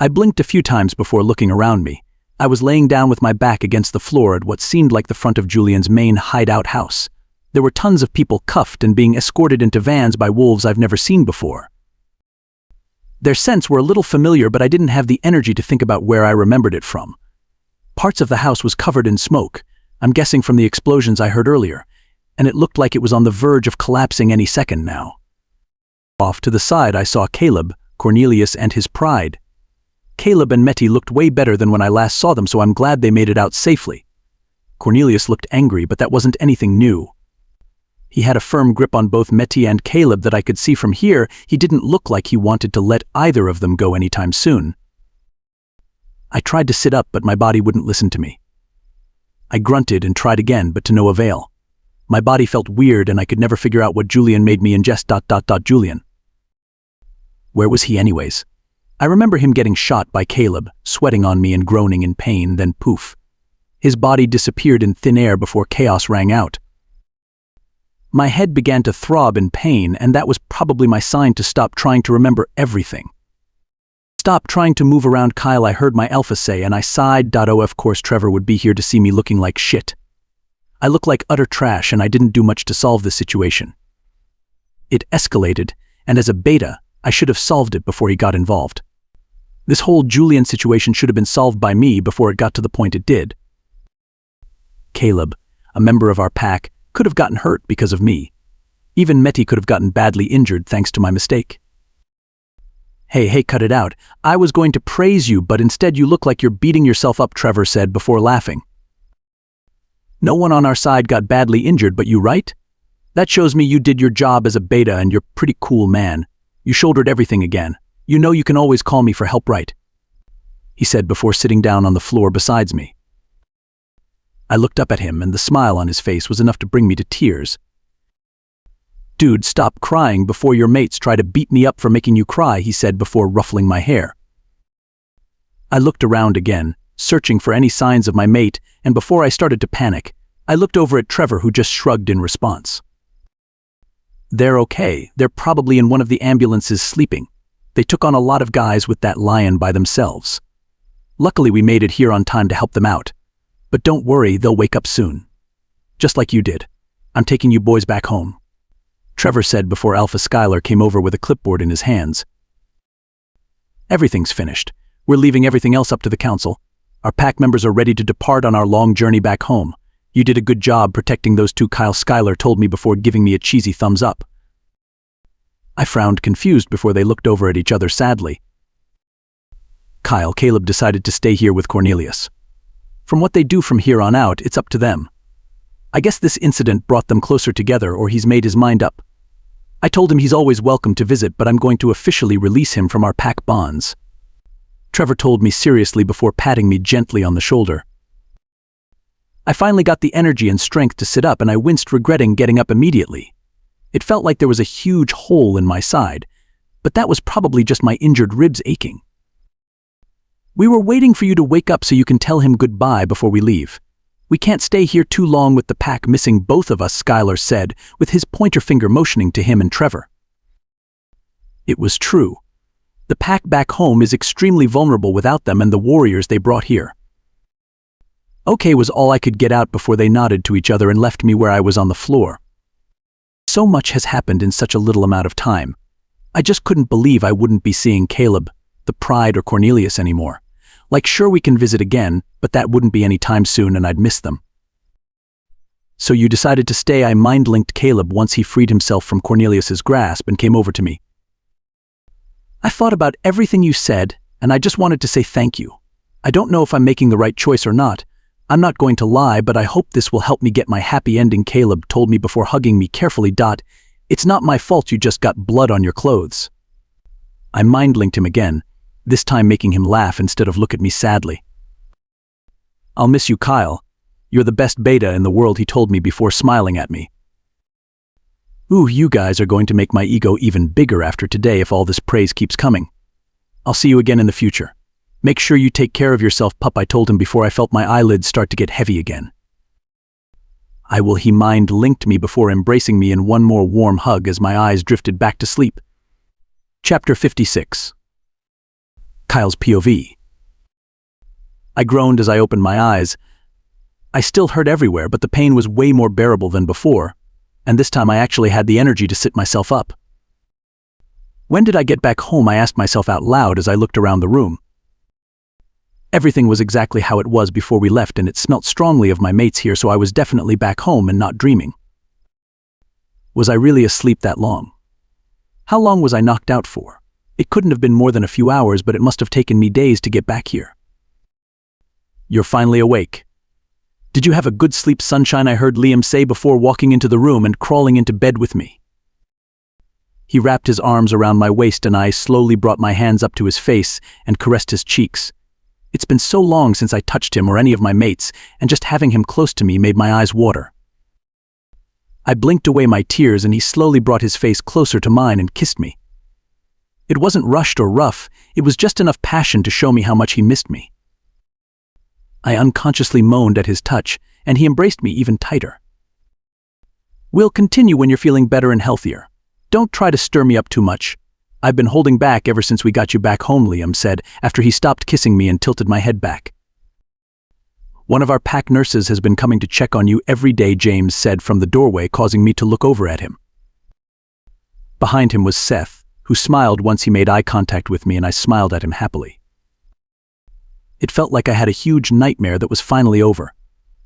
I blinked a few times before looking around me. I was laying down with my back against the floor at what seemed like the front of Julian's main hideout house. There were tons of people cuffed and being escorted into vans by wolves I've never seen before. Their scents were a little familiar, but I didn't have the energy to think about where I remembered it from. Parts of the house was covered in smoke, I'm guessing from the explosions I heard earlier, and it looked like it was on the verge of collapsing any second now. Off to the side I saw Caleb, Cornelius, and his pride. Caleb and Metty looked way better than when I last saw them, so I'm glad they made it out safely. Cornelius looked angry, but that wasn't anything new. He had a firm grip on both Metty and Caleb that I could see from here. He didn't look like he wanted to let either of them go anytime soon. I tried to sit up, but my body wouldn't listen to me. I grunted and tried again, but to no avail. My body felt weird and I could never figure out what Julian made me ingest. Julian. Where was he anyways? I remember him getting shot by Caleb, sweating on me and groaning in pain, then poof. His body disappeared in thin air before chaos rang out. My head began to throb in pain, and that was probably my sign to stop trying to remember everything. Stop trying to move around, Kyle, I heard my alpha say, and I sighed. Of course Trevor would be here to see me looking like shit. I look like utter trash and I didn't do much to solve this situation. It escalated, and as a beta, I should have solved it before he got involved. This whole Julian situation should have been solved by me before it got to the point it did. Caleb, a member of our pack, could have gotten hurt because of me. Even Metty could have gotten badly injured thanks to my mistake. Hey, cut it out. I was going to praise you, but instead you look like you're beating yourself up, Trevor said before laughing. No one on our side got badly injured but you, right? That shows me you did your job as a beta and you're pretty cool, man. You shouldered everything again. You know you can always call me for help, right? He said before sitting down on the floor beside me. I looked up at him and the smile on his face was enough to bring me to tears. Dude, stop crying before your mates try to beat me up for making you cry, he said before ruffling my hair. I looked around again, searching for any signs of my mate, and before I started to panic, I looked over at Trevor, who just shrugged in response. They're okay. They're probably in one of the ambulances sleeping. They took on a lot of guys with that lion by themselves. Luckily we made it here on time to help them out. But don't worry, they'll wake up soon. Just like you did. I'm taking you boys back home. Trevor said before Alpha Skylar came over with a clipboard in his hands. Everything's finished. We're leaving everything else up to the council. Our pack members are ready to depart on our long journey back home. You did a good job protecting those two, Kyle Skylar told me before giving me a cheesy thumbs up. I frowned confused before they looked over at each other sadly. Caleb decided to stay here with Cornelius. From what they do from here on out, it's up to them. I guess this incident brought them closer together, or he's made his mind up. I told him he's always welcome to visit, but I'm going to officially release him from our pack bonds. Trevor told me seriously before patting me gently on the shoulder. I finally got the energy and strength to sit up, and I winced, regretting getting up immediately. It felt like there was a huge hole in my side, but that was probably just my injured ribs aching. We were waiting for you to wake up so you can tell him goodbye before we leave. We can't stay here too long with the pack missing both of us, Skylar said, with his pointer finger motioning to him and Trevor. It was true. The pack back home is extremely vulnerable without them and the warriors they brought here. Okay was all I could get out before they nodded to each other and left me where I was on the floor. So much has happened in such a little amount of time. I just couldn't believe I wouldn't be seeing Caleb, the Pride, or Cornelius anymore. Like, sure, we can visit again, but that wouldn't be any time soon and I'd miss them. So you decided to stay, I mind-linked Caleb once he freed himself from Cornelius's grasp and came over to me. I thought about everything you said, and I just wanted to say thank you. I don't know if I'm making the right choice or not. I'm not going to lie, but I hope this will help me get my happy ending, Caleb told me before hugging me carefully. It's not my fault you just got blood on your clothes. I mind-linked him again, this time making him laugh instead of look at me sadly. I'll miss you, Kyle. You're the best beta in the world, he told me before smiling at me. Ooh, you guys are going to make my ego even bigger after today if all this praise keeps coming. I'll see you again in the future. Make sure you take care of yourself, pup, I told him before I felt my eyelids start to get heavy again. I will, he mind-linked me before embracing me in one more warm hug as my eyes drifted back to sleep. Chapter 56. Kyle's POV. I groaned as I opened my eyes. I still hurt everywhere, but the pain was way more bearable than before, and this time I actually had the energy to sit myself up. When did I get back home, I asked myself out loud as I looked around the room. Everything was exactly how it was before we left, and it smelt strongly of my mates here, so I was definitely back home and not dreaming. Was I really asleep that long? How long was I knocked out for? It couldn't have been more than a few hours, but it must have taken me days to get back here. You're finally awake. Did you have a good sleep, sunshine? I heard Liam say before walking into the room and crawling into bed with me. He wrapped his arms around my waist and I slowly brought my hands up to his face and caressed his cheeks. It's been so long since I touched him or any of my mates, and just having him close to me made my eyes water. I blinked away my tears and he slowly brought his face closer to mine and kissed me. It wasn't rushed or rough, it was just enough passion to show me how much he missed me. I unconsciously moaned at his touch, and he embraced me even tighter. We'll continue when you're feeling better and healthier. Don't try to stir me up too much. I've been holding back ever since we got you back home, Liam said, after he stopped kissing me and tilted my head back. One of our pack nurses has been coming to check on you every day, James said from the doorway, causing me to look over at him. Behind him was Seth, who smiled once he made eye contact with me, and I smiled at him happily. It felt like I had a huge nightmare that was finally over.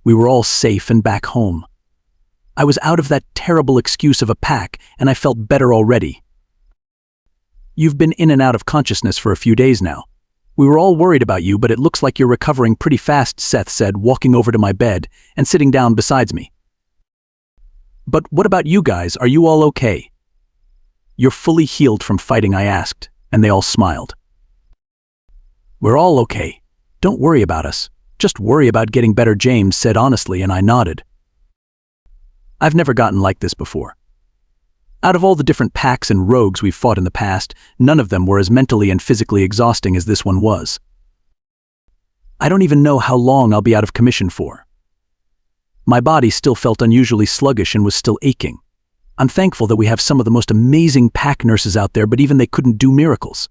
We were all safe and back home. I was out of that terrible excuse of a pack, and I felt better already. You've been in and out of consciousness for a few days now. We were all worried about you, but it looks like you're recovering pretty fast, Seth said, walking over to my bed and sitting down beside me. But what about you guys? Are you all okay? You're fully healed from fighting, I asked, and they all smiled. We're all okay. Don't worry about us. Just worry about getting better, James said honestly, and I nodded. I've never gotten like this before. Out of all the different packs and rogues we've fought in the past, none of them were as mentally and physically exhausting as this one was. I don't even know how long I'll be out of commission for. My body still felt unusually sluggish and was still aching. I'm thankful that we have some of the most amazing pack nurses out there, but even they couldn't do miracles.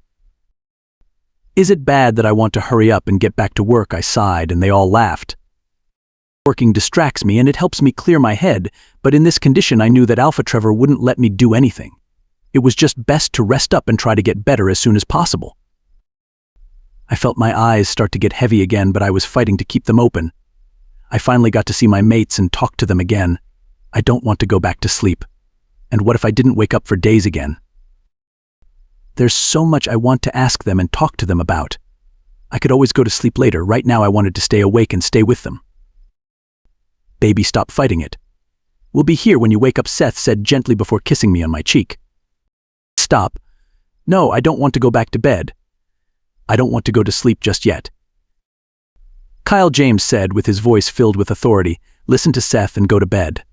Is it bad that I want to hurry up and get back to work? I sighed, and they all laughed. Working distracts me and it helps me clear my head, but in this condition I knew that Alpha Trevor wouldn't let me do anything. It was just best to rest up and try to get better as soon as possible. I felt my eyes start to get heavy again, but I was fighting to keep them open. I finally got to see my mates and talk to them again. I don't want to go back to sleep. And what if I didn't wake up for days again? There's so much I want to ask them and talk to them about. I could always go to sleep later. Right now I wanted to stay awake and stay with them. Baby, stop fighting it. We'll be here when you wake up, Seth said gently before kissing me on my cheek. Stop. No, I don't want to go back to bed. I don't want to go to sleep just yet. Kyle, James said with his voice filled with authority, listen to Seth and go to bed.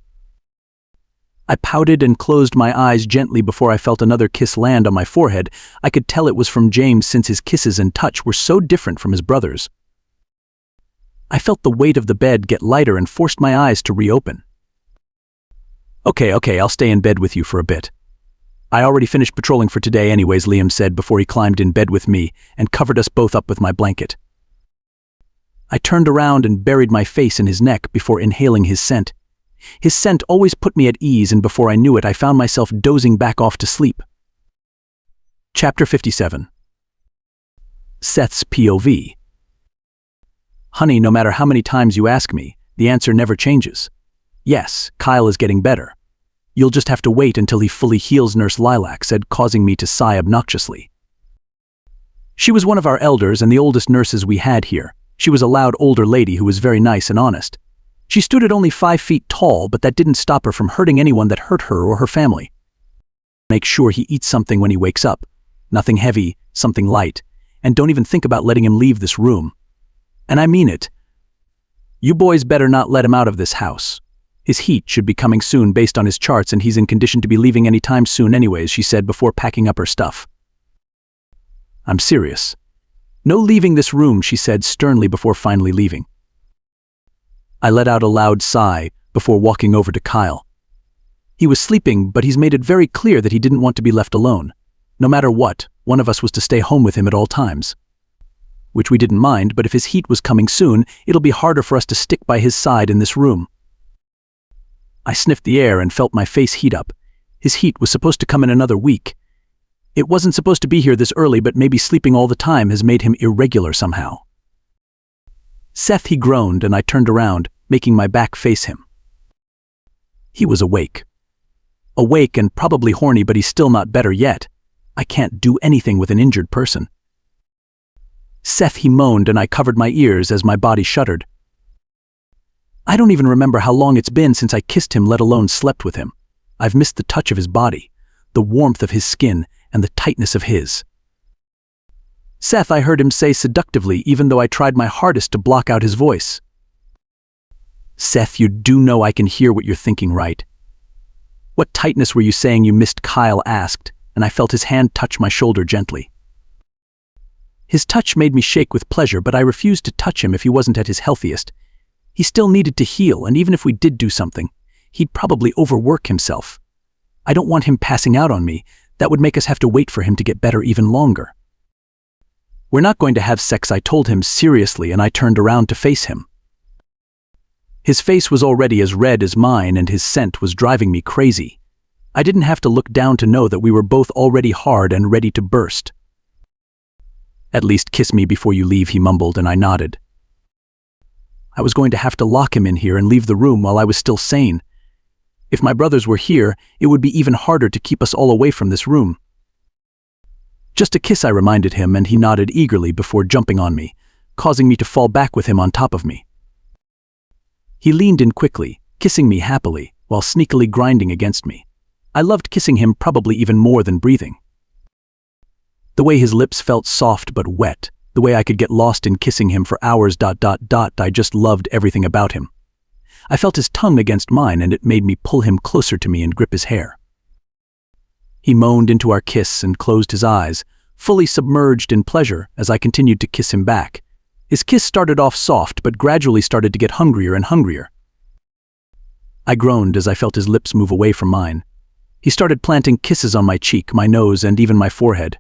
I pouted and closed my eyes gently before I felt another kiss land on my forehead. I could tell it was from James since his kisses and touch were so different from his brother's. I felt the weight of the bed get lighter and forced my eyes to reopen. Okay, I'll stay in bed with you for a bit. I already finished patrolling for today anyways, Liam said before he climbed in bed with me and covered us both up with my blanket. I turned around and buried my face in his neck before inhaling his scent. His scent always put me at ease, and before I knew it, I found myself dozing back off to sleep. Chapter 57. Seth's POV. Honey, no matter how many times you ask me, the answer never changes. Yes, Kyle is getting better. You'll just have to wait until he fully heals, Nurse Lilac said, causing me to sigh obnoxiously. She was one of our elders and the oldest nurses we had here. She was a loud older lady who was very nice and honest. She stood at only 5 feet tall, but that didn't stop her from hurting anyone that hurt her or her family. Make sure he eats something when he wakes up. Nothing heavy, something light. And don't even think about letting him leave this room. And I mean it. You boys better not let him out of this house. His heat should be coming soon based on his charts, and he's in condition to be leaving any time soon anyways, she said before packing up her stuff. I'm serious. No leaving this room, she said sternly before finally leaving. I let out a loud sigh before walking over to Kyle. He was sleeping, but he's made it very clear that he didn't want to be left alone. No matter what, one of us was to stay home with him at all times. Which we didn't mind, but if his heat was coming soon, it'll be harder for us to stick by his side in this room. I sniffed the air and felt my face heat up. His heat was supposed to come in another week. It wasn't supposed to be here this early, but maybe sleeping all the time has made him irregular somehow. Seth, he groaned, and I turned around, making my back face him. He was awake. Awake and probably horny, but he's still not better yet. I can't do anything with an injured person. Seth, he moaned, and I covered my ears as my body shuddered. I don't even remember how long it's been since I kissed him, let alone slept with him. I've missed the touch of his body, the warmth of his skin, and the tightness of his. Seth, I heard him say seductively, even though I tried my hardest to block out his voice. Seth, you do know I can hear what you're thinking, right? What tightness were you saying you missed? Kyle asked, and I felt his hand touch my shoulder gently. His touch made me shake with pleasure, but I refused to touch him if he wasn't at his healthiest. He still needed to heal, and even if we did do something, he'd probably overwork himself. I don't want him passing out on me. That would make us have to wait for him to get better even longer. We're not going to have sex, I told him seriously, and I turned around to face him. His face was already as red as mine, and his scent was driving me crazy. I didn't have to look down to know that we were both already hard and ready to burst. At least kiss me before you leave, he mumbled, and I nodded. I was going to have to lock him in here and leave the room while I was still sane. If my brothers were here, it would be even harder to keep us all away from this room. Just a kiss, I reminded him, and he nodded eagerly before jumping on me, causing me to fall back with him on top of me. He leaned in quickly, kissing me happily, while sneakily grinding against me. I loved kissing him probably even more than breathing. The way his lips felt soft but wet, the way I could get lost in kissing him for hours. I just loved everything about him. I felt his tongue against mine, and it made me pull him closer to me and grip his hair. He moaned into our kiss and closed his eyes, fully submerged in pleasure as I continued to kiss him back. His kiss started off soft but gradually started to get hungrier and hungrier. I groaned as I felt his lips move away from mine. He started planting kisses on my cheek, my nose, and even my forehead.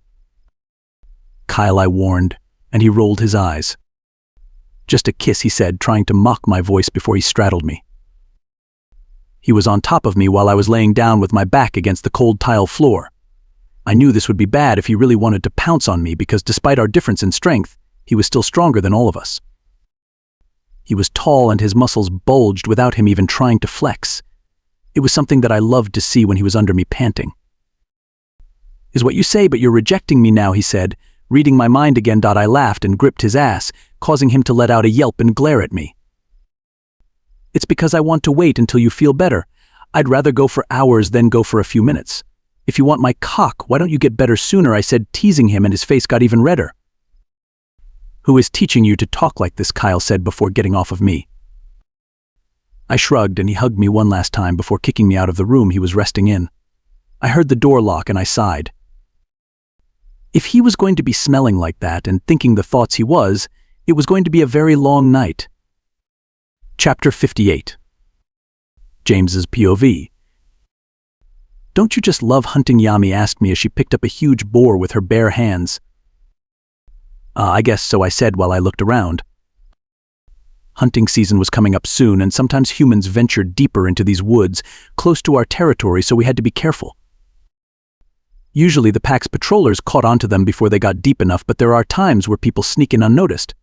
Kyle, I warned, and he rolled his eyes. Just a kiss, he said, trying to mock my voice before he straddled me. He was on top of me while I was laying down with my back against the cold tile floor. I knew this would be bad if he really wanted to pounce on me because despite our difference in strength, he was still stronger than all of us. He was tall and his muscles bulged without him even trying to flex. It was something that I loved to see when he was under me panting. Is what you say, but you're rejecting me now, he said, reading my mind again. I laughed and gripped his ass, causing him to let out a yelp and glare at me. It's because I want to wait until you feel better. I'd rather go for hours than go for a few minutes. If you want my cock, why don't you get better sooner, I said, teasing him, and his face got even redder. Who is teaching you to talk like this, Kyle said before getting off of me. I shrugged and he hugged me one last time before kicking me out of the room he was resting in. I heard the door lock and I sighed. If he was going to be smelling like that and thinking the thoughts he was, it was going to be a very long night. Chapter 58. James's POV. Don't you just love hunting? Yami asked me as she picked up a huge boar with her bare hands. I guess so, I said while I looked around. Hunting season was coming up soon, and sometimes humans ventured deeper into these woods, close to our territory, so we had to be careful. Usually the pack's patrollers caught onto them before they got deep enough, but there are times where people sneak in unnoticed.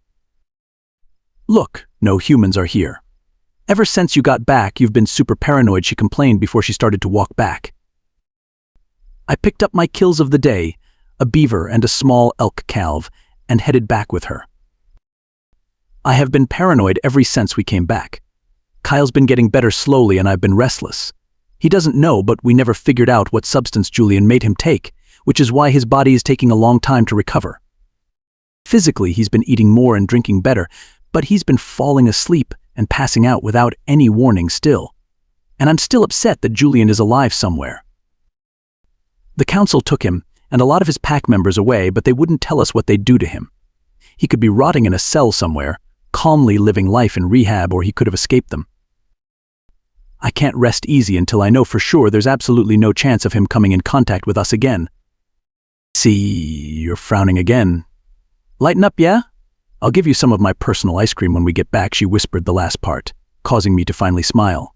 Look, no humans are here. Ever since you got back, you've been super paranoid, she complained before she started to walk back. I picked up my kills of the day, a beaver and a small elk calve, and headed back with her. I have been paranoid ever since we came back. Kyle's been getting better slowly and I've been restless. He doesn't know, but we never figured out what substance Julian made him take, which is why his body is taking a long time to recover. Physically, he's been eating more and drinking better, but he's been falling asleep and passing out without any warning still. And I'm still upset that Julian is alive somewhere. The council took him and a lot of his pack members away, but they wouldn't tell us what they'd do to him. He could be rotting in a cell somewhere, calmly living life in rehab, or he could have escaped them. I can't rest easy until I know for sure there's absolutely no chance of him coming in contact with us again. See, you're frowning again. Lighten up, yeah? I'll give you some of my personal ice cream when we get back, she whispered the last part, causing me to finally smile.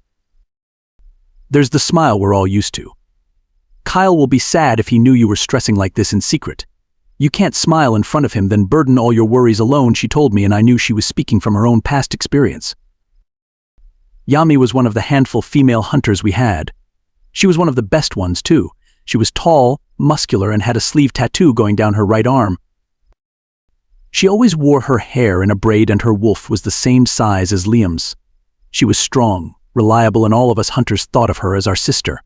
There's the smile we're all used to. Kyle will be sad if he knew you were stressing like this in secret. You can't smile in front of him, then burden all your worries alone, she told me, and I knew she was speaking from her own past experience. 𝐊𝐤𝐬 was one of the handful female hunters we had. She was one of the best ones, too. She was tall, muscular, and had a sleeve tattoo going down her right arm. She always wore her hair in a braid, and her wolf was the same size as Liam's. She was strong, reliable, and all of us hunters thought of her as our sister.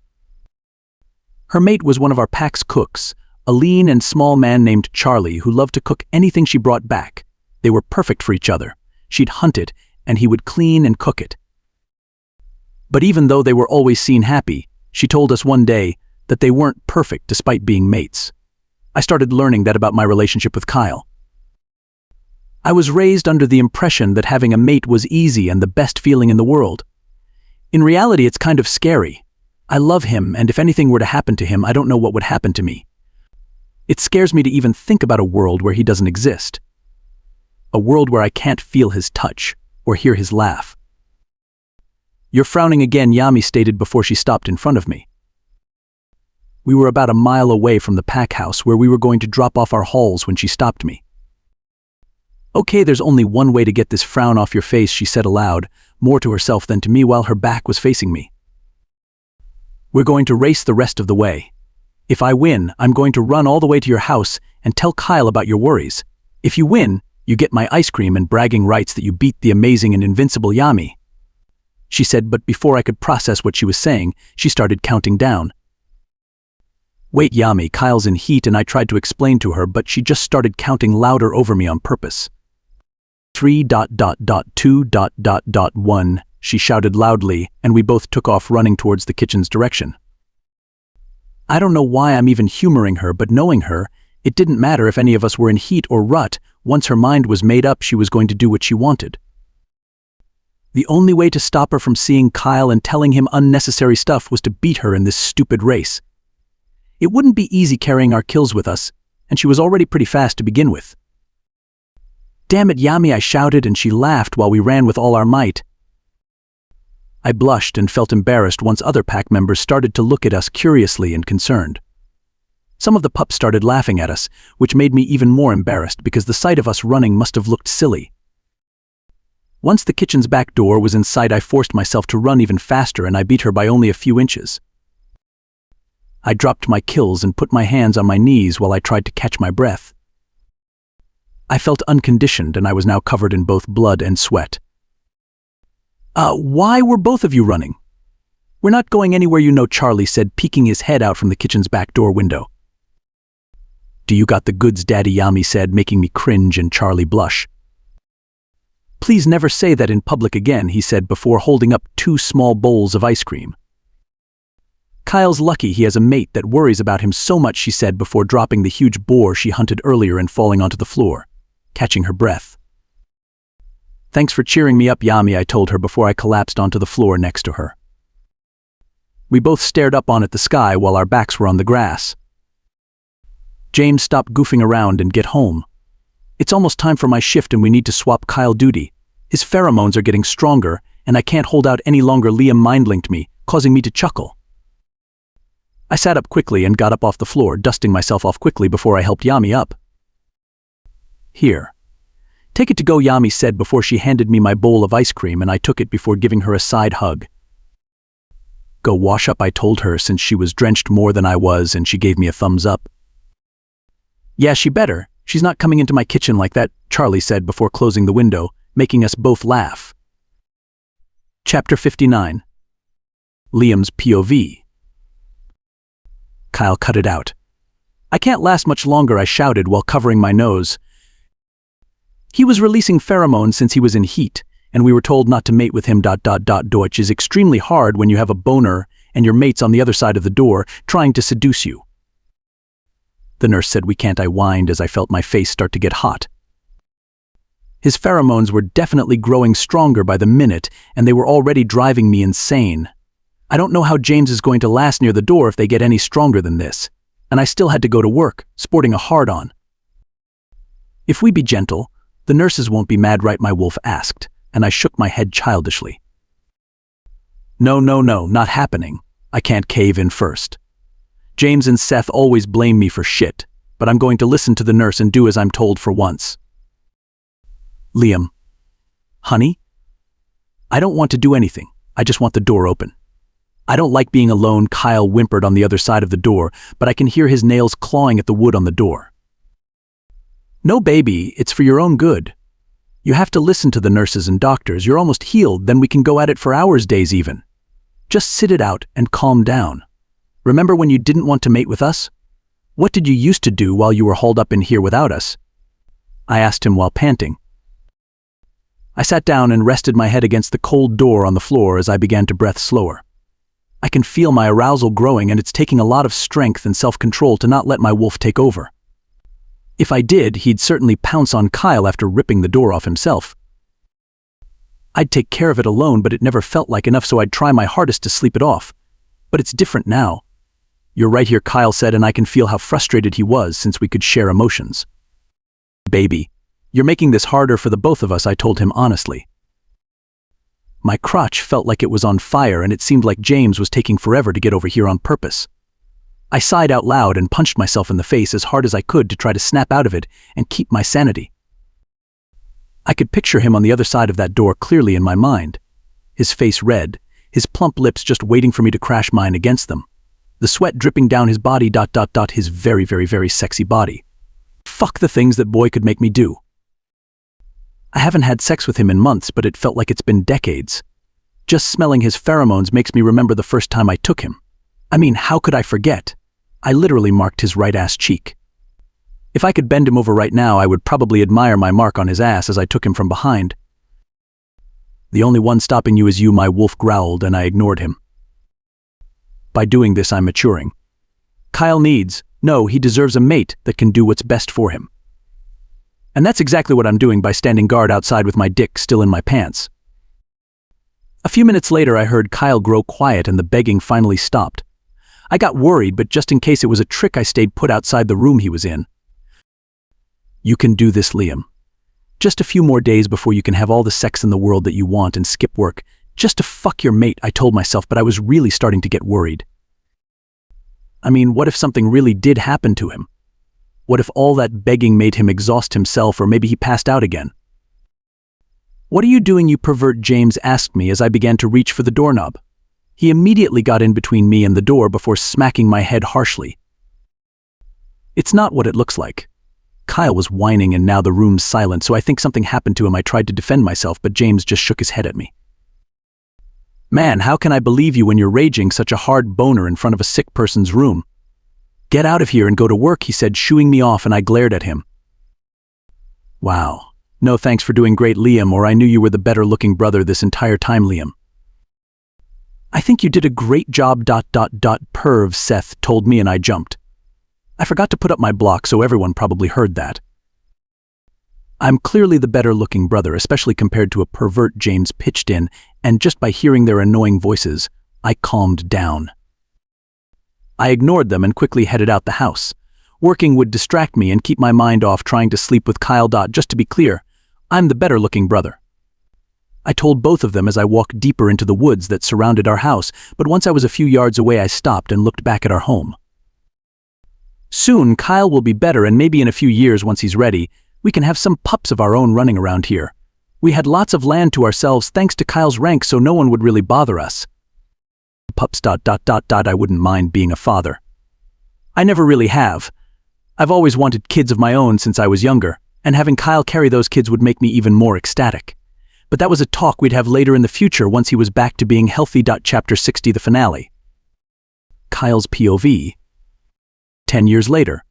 Her mate was one of our pack's cooks, a lean and small man named Charlie who loved to cook anything she brought back. They were perfect for each other. She'd hunt it, and he would clean and cook it. But even though they were always seen happy, she told us one day that they weren't perfect despite being mates. I started learning that about my relationship with 𝐊𝐤𝐬. I was raised under the impression that having a mate was easy and the best feeling in the world. In reality, it's kind of scary. I love him, and if anything were to happen to him, I don't know what would happen to me. It scares me to even think about a world where he doesn't exist. A world where I can't feel his touch or hear his laugh. You're frowning again, 𝐊𝐤𝐬 stated before she stopped in front of me. We were about a mile away from the pack house where we were going to drop off our hauls when she stopped me. Okay, there's only one way to get this frown off your face, she said aloud, more to herself than to me while her back was facing me. We're going to race the rest of the way. If I win, I'm going to run all the way to your house and tell 𝐊𝐤𝐬 about your worries. If you win, you get my ice cream and bragging rights that you beat the amazing and invincible 𝐊𝐤𝐬𝐬. She said, but before I could process what she was saying, she started counting down. Wait, 𝐊𝐤𝐬𝐬, 𝐊𝐿's in heat, and I tried to explain to her, but she just started counting louder over me on purpose. 3.2.1, she shouted loudly, and we both took off running towards the kitchen's direction. I don't know why I'm even humoring her, but knowing her, it didn't matter if any of us were in heat or rut. Once her mind was made up, she was going to do what she wanted. The only way to stop her from seeing 𝐊𝐤𝐬 and telling him unnecessary stuff was to beat her in this stupid race. It wouldn't be easy carrying our kills with us, and she was already pretty fast to begin with. Damn it, 𝐊𝐤𝐬𝐬, I shouted, and she laughed while we ran with all our might. I blushed and felt embarrassed once other pack members started to look at us curiously and concerned. Some of the pups started laughing at us, which made me even more embarrassed because the sight of us running must have looked silly. Once the kitchen's back door was in sight, I forced myself to run even faster, and I beat her by only a few inches. I dropped my kills and put my hands on my knees while I tried to catch my breath. I felt unconditioned, and I was now covered in both blood and sweat. Why were both of you running? We're not going anywhere, you know, Charlie said, peeking his head out from the kitchen's back door window. Do you got the goods, Daddy, 𝐊𝐤𝐬𝐬, said, making me cringe and Charlie blush. Please never say that in public again, he said before holding up 2 small bowls of ice cream. 𝐊𝐤𝐬's lucky he has a mate that worries about him so much, she said before dropping the huge boar she hunted earlier and falling onto the floor, catching her breath. Thanks for cheering me up, 𝐊𝐤𝐬𝐬, I told her before I collapsed onto the floor next to her. We both stared up at the sky while our backs were on the grass. James, stop goofing around and get home. It's almost time for my shift and we need to swap 𝐊𝐤𝐬𝐬 duty. His pheromones are getting stronger and I can't hold out any longer. Liam mind-linked me, causing me to chuckle. I sat up quickly and got up off the floor, dusting myself off quickly before I helped 𝐊𝐤𝐬𝐬 up. Here. Take it to go, 𝐊𝐤𝐬𝐬 said before she handed me my bowl of ice cream, and I took it before giving her a side hug. Go wash up, I told her, since she was drenched more than I was, and she gave me a thumbs up. Yeah, she better. She's not coming into my kitchen like that, Charlie said before closing the window, making us both laugh. Chapter 59. Liam's POV. 𝐊𝐤𝐬𝐬 cut it out. I can't last much longer, I shouted while covering my nose. He was releasing pheromones since he was in heat, and we were told not to mate with him. Deutsch is extremely hard when you have a boner and your mate's on the other side of the door trying to seduce you. The nurse said we can't. I whined as I felt my face start to get hot. His pheromones were definitely growing stronger by the minute, and they were already driving me insane. I don't know how James is going to last near the door if they get any stronger than this, and I still had to go to work, sporting a hard-on. If we be gentle, the nurses won't be mad, right? My wolf asked, and I shook my head childishly. No, not happening. I can't cave in first. James and Seth always blame me for shit. but I'm going to listen to the nurse and do as I'm told for once. Liam. Honey? I don't want to do anything. I just want the door open. I don't like being alone, Kyle whimpered on the other side of the door, but I can hear his nails clawing at the wood on the door. No, baby, it's for your own good. You have to listen to the nurses and doctors. You're almost healed, then we can go at it for hours, days even. Just sit it out and calm down. Remember when you didn't want to mate with us? What did you used to do while you were hauled up in here without us? I asked him while panting. I sat down and rested my head against the cold door on the floor as I began to breathe slower. I can feel my arousal growing, and it's taking a lot of strength and self-control to not let my wolf take over. If I did, he'd certainly pounce on Kyle after ripping the door off himself. I'd take care of it alone, but it never felt like enough, so I'd try my hardest to sleep it off. But it's different now. You're right here, Kyle said, and I can feel how frustrated he was since we could share emotions. Baby, you're making this harder for the both of us, I told him honestly. My crotch felt like it was on fire, and it seemed like James was taking forever to get over here on purpose. I sighed out loud and punched myself in the face as hard as I could to try to snap out of it and keep my sanity. I could picture him on the other side of that door clearly in my mind. His face red, his plump lips just waiting for me to crash mine against them. The sweat dripping down his body, his very, very, very sexy body. Fuck the things that boy could make me do. I haven't had sex with him in months, but it felt like it's been decades. Just smelling his pheromones makes me remember the first time I took him. I mean, how could I forget? I literally marked his right ass cheek. If I could bend him over right now, I would probably admire my mark on his ass as I took him from behind. The only one stopping you is you, my wolf growled, and I ignored him. By doing this, I'm maturing. Kyle he deserves a mate that can do what's best for him. And that's exactly what I'm doing by standing guard outside with my dick still in my pants. A few minutes later, I heard Kyle grow quiet and the begging finally stopped. I got worried, but just in case it was a trick, I stayed put outside the room he was in. You can do this, Liam. Just a few more days before you can have all the sex in the world that you want and skip work, just to fuck your mate, I told myself, but I was really starting to get worried. I mean, what if something really did happen to him? What if all that begging made him exhaust himself, or maybe he passed out again? What are you doing, you pervert? James asked me as I began to reach for the doorknob. He immediately got in between me and the door before smacking my head harshly. It's not what it looks like. Kyle was whining and now the room's silent, so I think something happened to him. I tried to defend myself, but James just shook his head at me. Man, how can I believe you when you're raging such a hard boner in front of a sick person's room? Get out of here and go to work, he said, shooing me off, and I glared at him. Wow. No thanks for doing great, Liam, or I knew you were the better-looking brother this entire time, Liam. I think you did a great job, perv, Seth told me, and I jumped. I forgot to put up my block, so everyone probably heard that. I'm clearly the better-looking brother, especially compared to a pervert, James pitched in, and just by hearing their annoying voices, I calmed down. I ignored them and quickly headed out the house. Working would distract me and keep my mind off trying to sleep with Kyle. Just to be clear, I'm the better-looking brother. I told both of them as I walked deeper into the woods that surrounded our house, but once I was a few yards away, I stopped and looked back at our home. Soon, Kyle will be better, and maybe in a few years, once he's ready, we can have some pups of our own running around here. We had lots of land to ourselves thanks to Kyle's rank, so no one would really bother us. Pups. I wouldn't mind being a father. I never really have. I've always wanted kids of my own since I was younger, and having Kyle carry those kids would make me even more ecstatic. But that was a talk we'd have later in the future once he was back to being healthy. Chapter 60, the finale. Kyle's POV. 10 years later.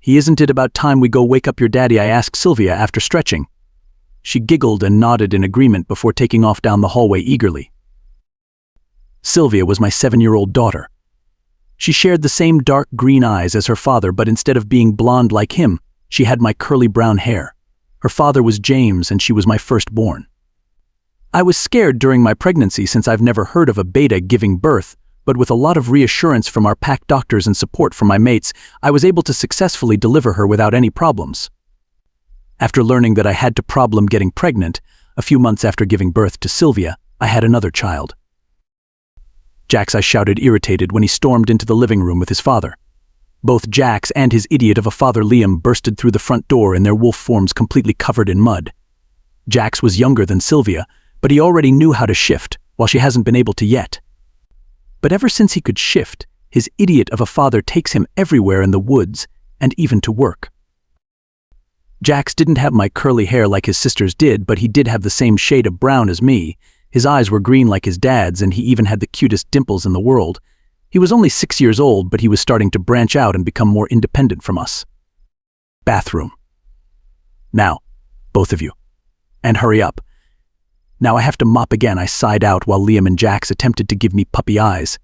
Isn't it about time we go wake up your daddy? I asked Sylvia after stretching. She giggled and nodded in agreement before taking off down the hallway eagerly. Sylvia was my 7-year-old daughter. She shared the same dark green eyes as her father, but instead of being blonde like him, she had my curly brown hair. Her father was James, and she was my firstborn. I was scared during my pregnancy since I've never heard of a beta giving birth, but with a lot of reassurance from our pack doctors and support from my mates, I was able to successfully deliver her without any problems. After learning that I had to problem getting pregnant, a few months after giving birth to Sylvia, I had another child. Jax, I shouted, irritated, when he stormed into the living room with his father. Both Jax and his idiot of a father Liam bursted through the front door in their wolf forms completely covered in mud. Jax was younger than Sylvia, but he already knew how to shift, while she hasn't been able to yet. But ever since he could shift, his idiot of a father takes him everywhere in the woods, and even to work. Jax didn't have my curly hair like his sisters did, but he did have the same shade of brown as me. His eyes were green like his dad's, and he even had the cutest dimples in the world. He was only 6 years old, but he was starting to branch out and become more independent from us. Bathroom. Now, both of you. And hurry up. Now I have to mop again, I sighed out while Liam and Jax attempted to give me puppy eyes.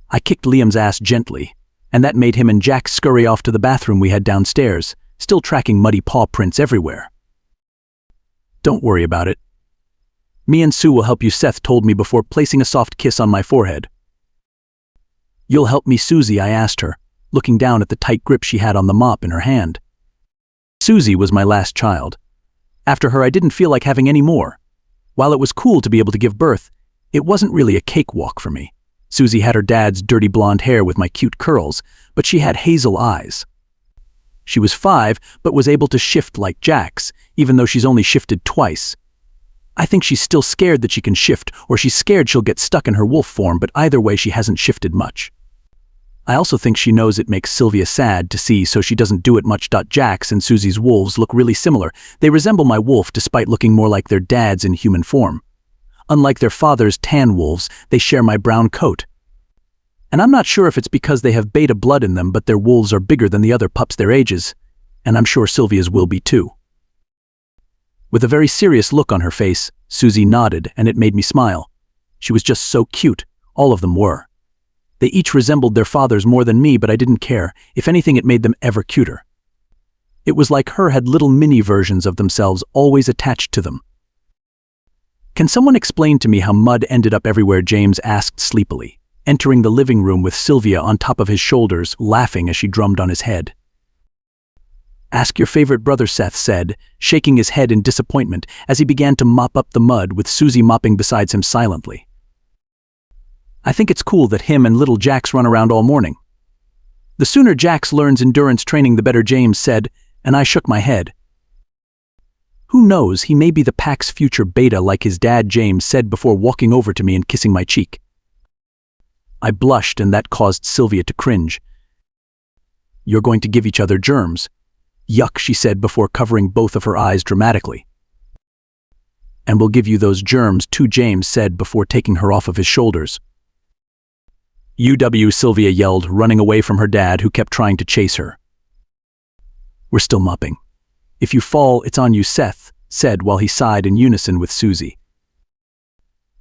I kicked Liam's ass gently, and that made him and Jax scurry off to the bathroom we had downstairs, still tracking muddy paw prints everywhere. Don't worry about it. Me and Sue will help you, Seth told me before placing a soft kiss on my forehead. You'll help me, Susie, I asked her, looking down at the tight grip she had on the mop in her hand. Susie was my last child. After her, I didn't feel like having any more. While it was cool to be able to give birth, it wasn't really a cakewalk for me. Susie had her dad's dirty blonde hair with my cute curls, but she had hazel eyes. She was 5, but was able to shift like Jax, even though she's only shifted twice. I think she's still scared that she can shift, or she's scared she'll get stuck in her wolf form, but either way she hasn't shifted much. I also think she knows it makes Sylvia sad to see, so she doesn't do it much. Jax and Susie's wolves look really similar. They resemble my wolf despite looking more like their dads in human form. Unlike their father's tan wolves, they share my brown coat. And I'm not sure if it's because they have beta blood in them, but their wolves are bigger than the other pups their ages, and I'm sure Sylvia's will be too. With a very serious look on her face, Susie nodded, and it made me smile. She was just so cute. All of them were. They each resembled their fathers more than me, but I didn't care. If anything, it made them ever cuter. It was like her had little mini versions of themselves always attached to them. Can someone explain to me how mud ended up everywhere? James asked sleepily, entering the living room with Sylvia on top of his shoulders, laughing as she drummed on his head. Ask your favorite brother, Seth said, shaking his head in disappointment as he began to mop up the mud, with Susie mopping beside him silently. I think it's cool that him and little Jax run around all morning. The sooner Jax learns endurance training, the better, James said, and I shook my head. Who knows, he may be the pack's future beta like his dad, James said before walking over to me and kissing my cheek. I blushed, and that caused Sylvia to cringe. You're going to give each other germs. Yuck, she said before covering both of her eyes dramatically. And we'll give you those germs too, James said before taking her off of his shoulders. UW, Sylvia yelled, running away from her dad, who kept trying to chase her. We're still mopping. If you fall, it's on you, Seth said while he sighed in unison with Susie.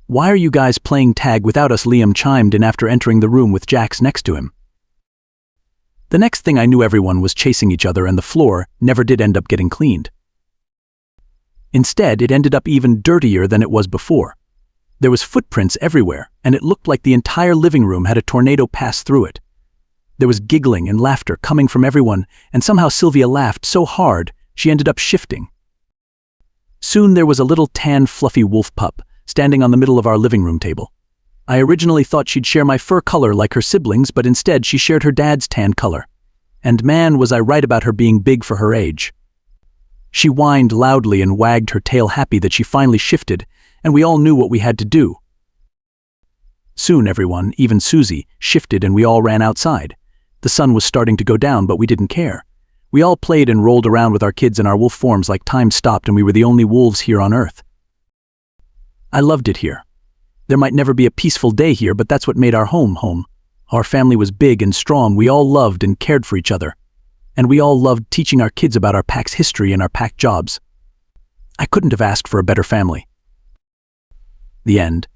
Why are you guys playing tag without us? Liam chimed in after entering the room with Jax next to him. The next thing I knew, everyone was chasing each other, and the floor never did end up getting cleaned. Instead, it ended up even dirtier than it was before. There was footprints everywhere, and it looked like the entire living room had a tornado pass through it. There was giggling and laughter coming from everyone, and somehow Sylvia laughed so hard she ended up shifting. Soon there was a little tan fluffy wolf pup standing on the middle of our living room table. I originally thought she'd share my fur color like her siblings, but instead she shared her dad's tan color. And man, was I right about her being big for her age. She whined loudly and wagged her tail, happy that she finally shifted, and we all knew what we had to do. Soon everyone, even Susie, shifted, and we all ran outside. The sun was starting to go down, but we didn't care. We all played and rolled around with our kids in our wolf forms like time stopped and we were the only wolves here on Earth. I loved it here. There might never be a peaceful day here, but that's what made our home home. Our family was big and strong. We all loved and cared for each other. And we all loved teaching our kids about our pack's history and our pack jobs. I couldn't have asked for a better family. The end.